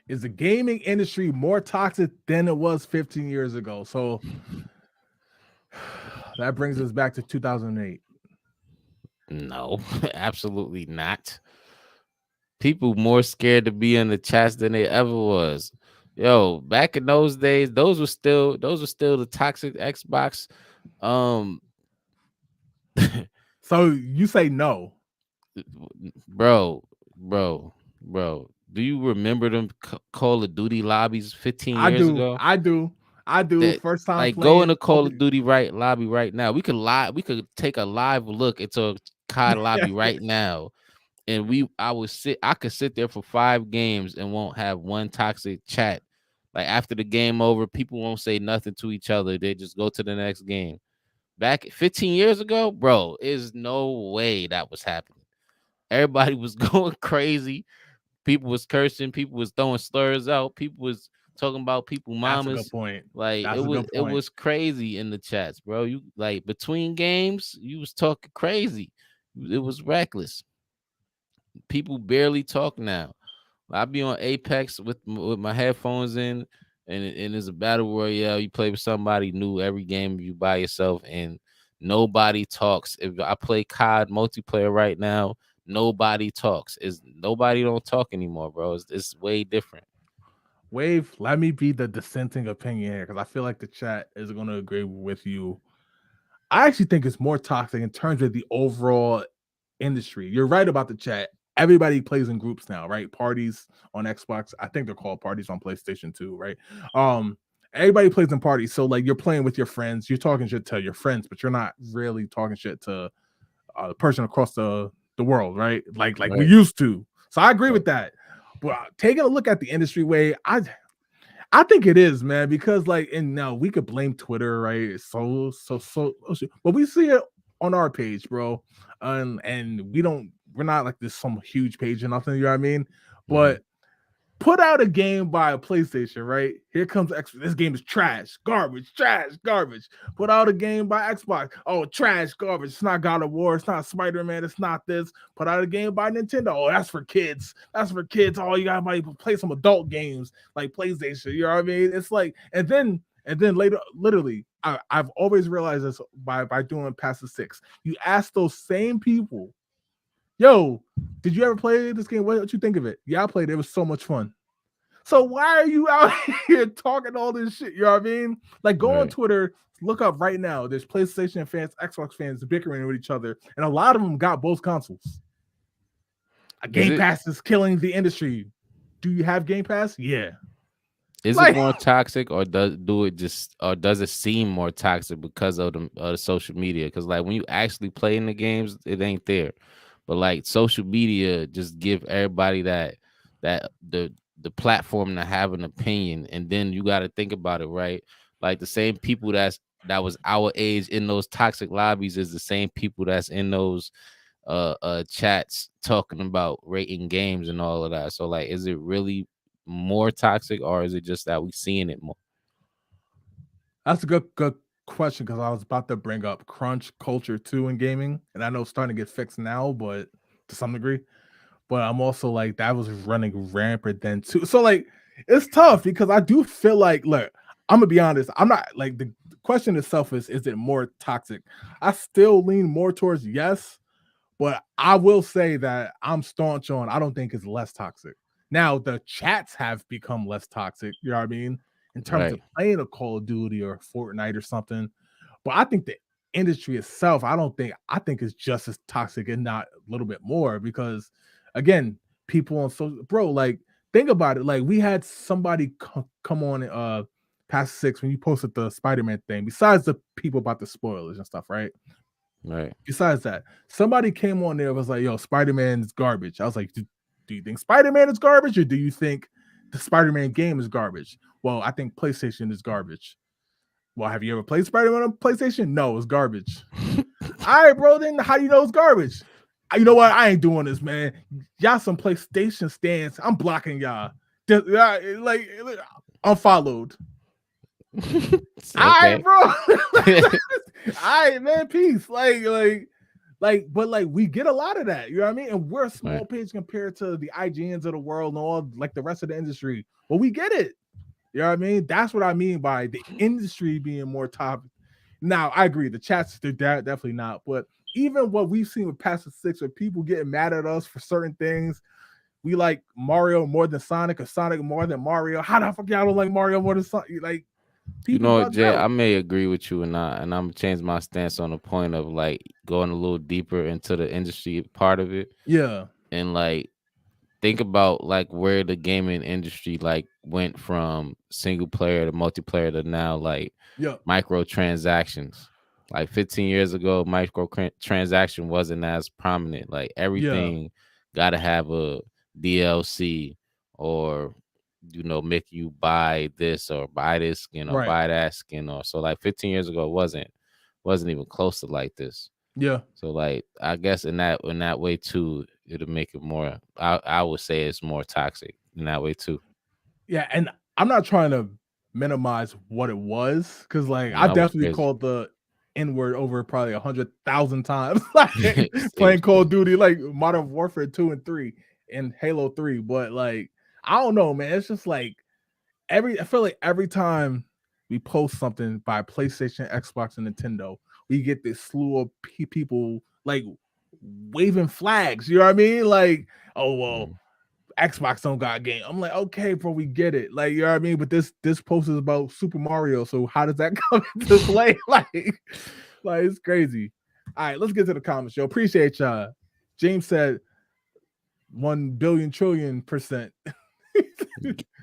Is the gaming industry more toxic than it was 15 years ago? So that brings us back to 2008. No, absolutely not. People more scared to be in the chats than they ever was. Yo, back in those days, those were still the toxic Xbox. So you say no. bro. Do you remember them Call of Duty lobbies 15 I years do. ago? I do. That First time like go in playing. a Call of Duty lobby right now. We could take a live look into a COD lobby right now. And I could sit there for 5 games and won't have one toxic chat. Like after the game over, people won't say nothing to each other. They just go to the next game. Back 15 years ago, bro, is no way that was happening. Everybody was going crazy. People was cursing. People was throwing slurs out. People was talking about people That's a mamas. good point. Like That's a good it point. was crazy in the chats, bro. You like between games, you was talking crazy. It was reckless. People barely talk now. I be on Apex with my headphones in, and it's a battle royale. You play with somebody new every game. You by yourself, and nobody talks. If I play COD multiplayer right now, nobody talks. Nobody don't talk anymore, bro. It's way different. Wave, let me be the dissenting opinion here because I feel like the chat is going to agree with you. I actually think it's more toxic in terms of the overall industry. You're right about the chat. Everybody plays in groups now, right? Parties on Xbox. I think they're called parties on PlayStation 2, right? Everybody plays in parties. So like you're playing with your friends, you're talking shit to your friends, but you're not really talking shit to a person across the world, right? Like we Right. used to. So I agree with that. But taking a look at the industry way, I think it is, man, because like, and now we could blame Twitter, right? But we see it on our page, bro. And we're not like this some huge page or nothing, you know what I mean? But put out a game by a PlayStation, right? Here comes this game is trash, garbage, trash, garbage. Put out a game by Xbox. Oh, trash, garbage. It's not God of War. It's not Spiderman. It's not this. Put out a game by Nintendo. Oh, that's for kids. That's for kids. Oh, you gotta play some adult games like PlayStation. You know what I mean? It's like, and then later, literally, I've always realized this by doing Past the Six. You ask those same people, yo, did you ever play this game? What you think of it? Yeah, I played it. It was so much fun. So why are you out here talking all this shit? You know what I mean? Like go on Twitter, look up right now. There's PlayStation fans, Xbox fans bickering with each other, and a lot of them got both consoles. A Game Pass is killing the industry. Do you have Game Pass? Yeah. Is it more toxic, or does it seem more toxic because of the social media? Because like when you actually play in the games, it ain't there. But like social media just give everybody that the platform to have an opinion, and then you got to think about it, right? Like the same people that was our age in those toxic lobbies is the same people that's in those chats talking about rating games and all of that. So like, is it really more toxic, or is it just that we seeing it more? That's a good question, because I was about to bring up crunch culture too in gaming, and I know it's starting to get fixed now, but to some degree. but I'm also like that was running rampant then too. So like it's tough because I do feel like look, I'm gonna be honest. I'm not like the question itself is it more toxic? I still lean more towards yes, but I will say that I'm staunch on I don't think it's less toxic. Now the chats have become less toxic, you know what I mean? In terms of Right. playing a Call of Duty or Fortnite or something. But I think the industry itself, I think it's just as toxic and not a little bit more because again, people on social bro, like think about it. Like we had somebody come on past six when you posted the Spider-Man thing, besides the people about the spoilers and stuff, right? Right. Besides that, somebody came on there and was like, yo, Spider-Man is garbage. I was like, do you think Spider-Man is garbage or do you think the Spider-Man game is garbage? Well, I think PlayStation is garbage. Well, have you ever played Spider-Man on PlayStation? No, it's garbage. All right, bro, then how do you know it's garbage? You know what? I ain't doing this, man. Y'all some PlayStation stands. I'm blocking y'all. Just, like unfollowed. All right, Okay. bro. All right, man. Peace. But like we get a lot of that. You know what I mean? And we're a small Right. page compared to the IGNs of the world and all like the rest of the industry. Well, we get it. You know what I mean? That's what I mean by the industry being more top. Now, I agree. The chats, they're definitely not. But even what we've seen with Past the Six, with people getting mad at us for certain things, we like Mario more than Sonic or Sonic more than Mario. How the fuck y'all don't like Mario more than Sonic? Like, You people know what, bugged Jay? out. I may agree with you and I'm gonna change my stance on the point of like going a little deeper into the industry part of it Yeah. and like think about like where the gaming industry like went from single player to multiplayer to now like Yeah. microtransactions. Like 15 years ago, microtransaction wasn't as prominent. Like Yeah. everything got to have a DLC or make you buy this or buy this skin or Right. buy that skin or so. Like 15 years ago, it wasn't even close to like this. Yeah. So like I guess in that way too, it'll make it more. I would say it's more toxic in that way too. Yeah. And I'm not trying to minimize what it was because, like, I Yeah, I was definitely crazy. called the N word over probably 100,000 times, like It playing was Call of crazy. Duty, like Modern Warfare 2 and 3 and Halo 3. But, like, I don't know, man. It's just like I feel like every time we post something by PlayStation, Xbox, and Nintendo, we get this slew of people like waving flags. You know what I mean? Like, oh well, Mhm. Xbox don't got a game. I'm like, okay, bro, we get it. Like, you know what I mean? But this post is about Super Mario, so how does that come into play? Like it's crazy. All right, let's get to the comments, yo. Appreciate y'all. James said 1 billion trillion%.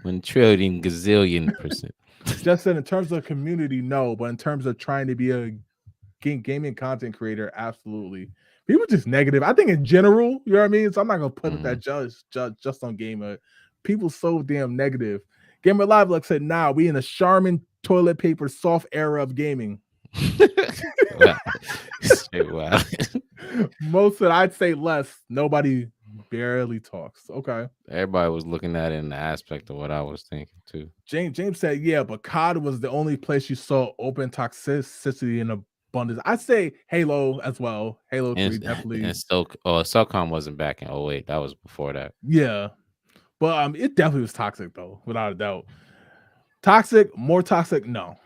1 trillion gazillion percent. Just said in terms of community, no, but in terms of trying to be a gaming content creator, absolutely. People just negative. I think in general, you know what I mean. So I'm not gonna put it that just on gamer. People so damn negative. Gamer Live like said, "Nah, we in a Charmin toilet paper soft era of gaming." Wow. Wow. Most of I'd say less. Nobody barely talks. Okay. Everybody was looking at it in the aspect of what I was thinking too. James said, yeah, but COD was the only place you saw open toxicity in abundance. I'd say Halo as well. Halo 3 definitely. And SOCOM wasn't back in 08. That was before that. Yeah. But it definitely was toxic though, without a doubt. Toxic, more toxic, no.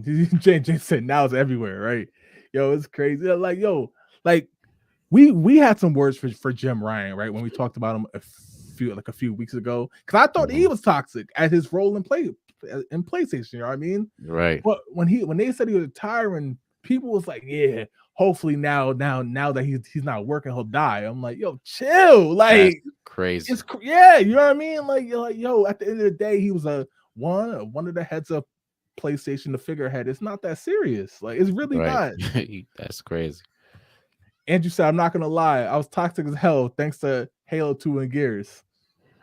James said now it's everywhere, right? Yo, it's crazy. Like, yo, like we had some words for Jim Ryan, right? When we talked about him a few weeks ago. Because I thought he was toxic at his role in PlayStation, you know what I mean? Right. But when they said he was retiring, people was like, yeah, hopefully now that he's not working, he'll die. I'm like, yo, chill. Like that's crazy. Yeah, you know what I mean? Like, you're like, yo, at the end of the day, he was one of the heads of PlayStation, the figurehead. It's not that serious. Like, it's really Right. not. That's crazy. Andrew said, I'm not gonna lie, I was toxic as hell thanks to Halo 2 and Gears.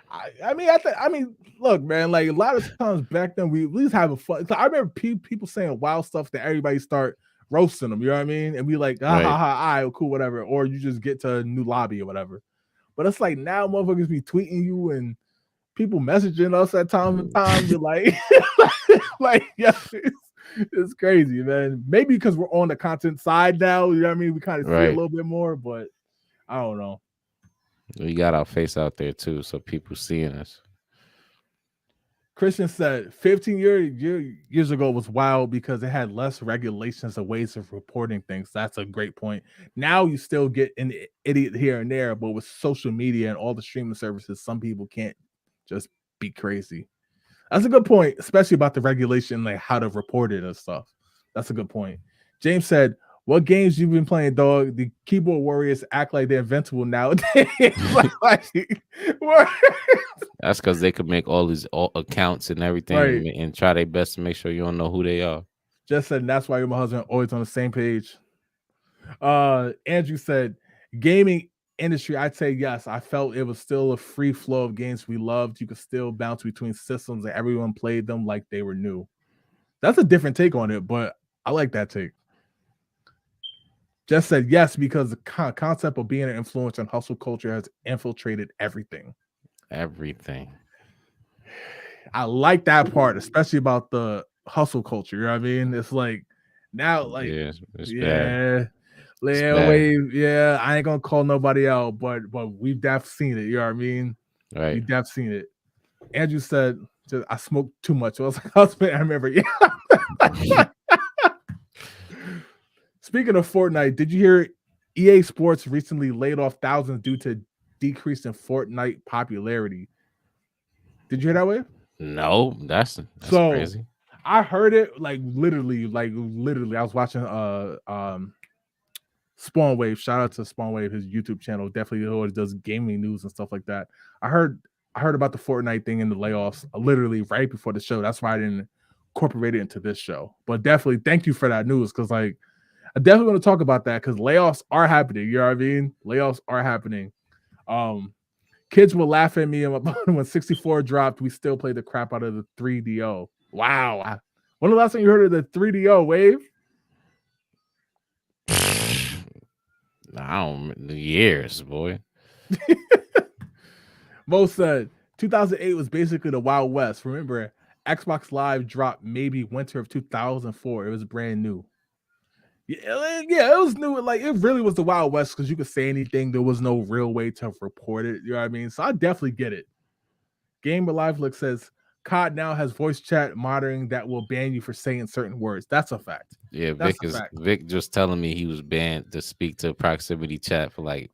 I mean, look, man, like a lot of times back then we at least having fun. I remember people saying wild stuff that everybody start roasting them, you know what I mean? And we like, ha ha ha, all right, cool, whatever. Or you just get to a new lobby or whatever. But it's like now motherfuckers be tweeting you and people messaging us at time and time. You're like, yeah, it's crazy, man. Maybe because we're on the content side now, you know what I mean? We kind of see a little bit more, but I don't know. We got our face out there too, so people seeing us. Christian said 15 years ago was wild because it had less regulations and ways of reporting things. That's a great point. Now you still get an idiot here and there, but with social media and all the streaming services, some people can't just be crazy. That's a good point, especially about the regulation, like how to report it and stuff. That's a good point. James said, "What games you've been playing, dog? The keyboard warriors act like they're inventable nowadays." That's because they could make all these accounts and everything, Right. and try their best to make sure you don't know who they are. Just said, that's why you're my husband, always on the same page. Andrew said, gaming industry, I'd say yes. I felt it was still a free flow of games we loved. You could still bounce between systems and everyone played them like they were new. That's a different take on it, but I like that take. Just said yes, because the concept of being an influence on hustle culture has infiltrated everything. Everything. I like that part, especially about the hustle culture. You know what I mean? It's like now, like, it's yeah, bad. wave, yeah. I ain't gonna call nobody out, but we've definitely seen it. You know what I mean? Right. We've definitely seen it. Andrew said, "I smoked too much." I was like, I remember. Yeah. Speaking of Fortnite, did you hear EA Sports recently laid off thousands due to decrease in Fortnite popularity? Did you hear that, Wave? No, that's so crazy. I heard it like literally. I was watching Spawn Wave. Shout out to Spawn Wave, his YouTube channel. Definitely always does gaming news and stuff like that. I heard about the Fortnite thing and the layoffs literally right before the show. That's why I didn't incorporate it into this show. But definitely thank you for that news, because like I definitely want to talk about that, because layoffs are happening. You know what I mean? Layoffs are happening. Kids will laugh at me when 64 dropped. We still play the crap out of the 3DO. Wow. When the last time you heard of the 3DO, Wave? I don't years, boy. Mo said 2008 was basically the Wild West. Remember, Xbox Live dropped maybe winter of 2004. It was brand new. Yeah, it was new. Like, it really was the Wild West, because you could say anything. There was no real way to report it. You know what I mean? So I definitely get it. Gamer Live Look says COD now has voice chat monitoring that will ban you for saying certain words. That's a fact. Yeah, That's Vic just telling me he was banned to speak to proximity chat for like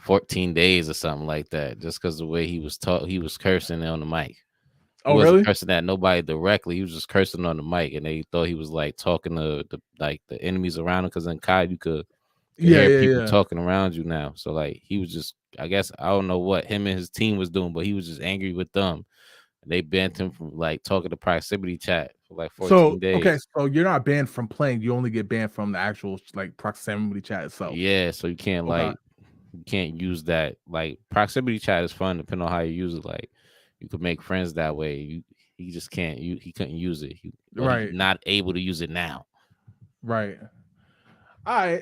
14 days or something like that, just because the way he was cursing on the mic. He wasn't cursing at nobody directly. He was just cursing on the mic, and they thought he was like talking to the enemies around him, because in COD you could hear people talking around you now. So like he was just, I guess, I don't know what him and his team was doing, but he was just angry with them. And they banned him from like talking to proximity chat for like 14 days. Okay, so you're not banned from playing. You only get banned from the actual like proximity chat itself. Yeah, so you can't you can't use that. Like proximity chat is fun depending on how you use it. Like you could make friends that way. He just can't. He couldn't use it. He's not able to use it now. Right. All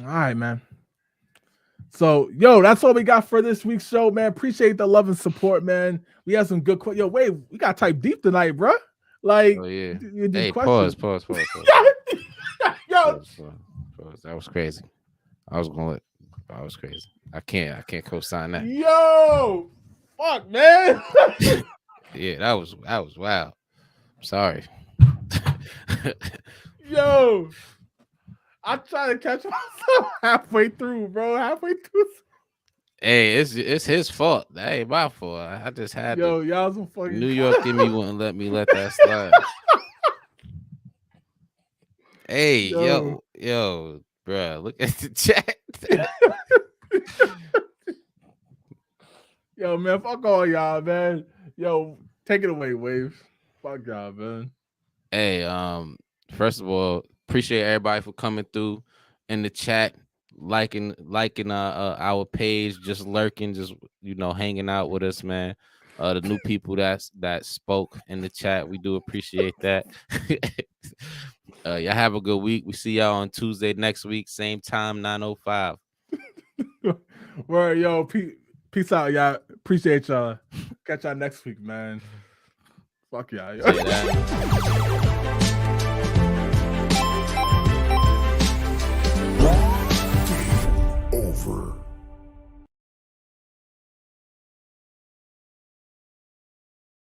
right, man. So, yo, that's all we got for this week's show, man. Appreciate the love and support, man. We had some good questions. Yo, wait, we got type deep tonight, bro. Like, oh yeah. Hey, pause. Yo, pause. That was crazy. I was crazy. I can't co-sign that. Yo, fuck, man. Yeah, that was wild. Sorry. Yo, I try to catch myself halfway through, bro. Hey, it's his fault. That ain't my fault. I just had y'all some fucking New York in me wouldn't let me let that slide. Hey, yo, bro, look at the chat. Yo, man, fuck all y'all, man. Yo, take it away, Wave. Fuck y'all, man. Hey, first of all, appreciate everybody for coming through in the chat, liking our page, just lurking, just hanging out with us, man. The new people that spoke in the chat, we do appreciate that. Y'all have a good week. We see y'all on Tuesday next week, same time, 9:05. Word, yo, peace out, y'all. Appreciate y'all. Catch y'all next week, man. Fuck y'all.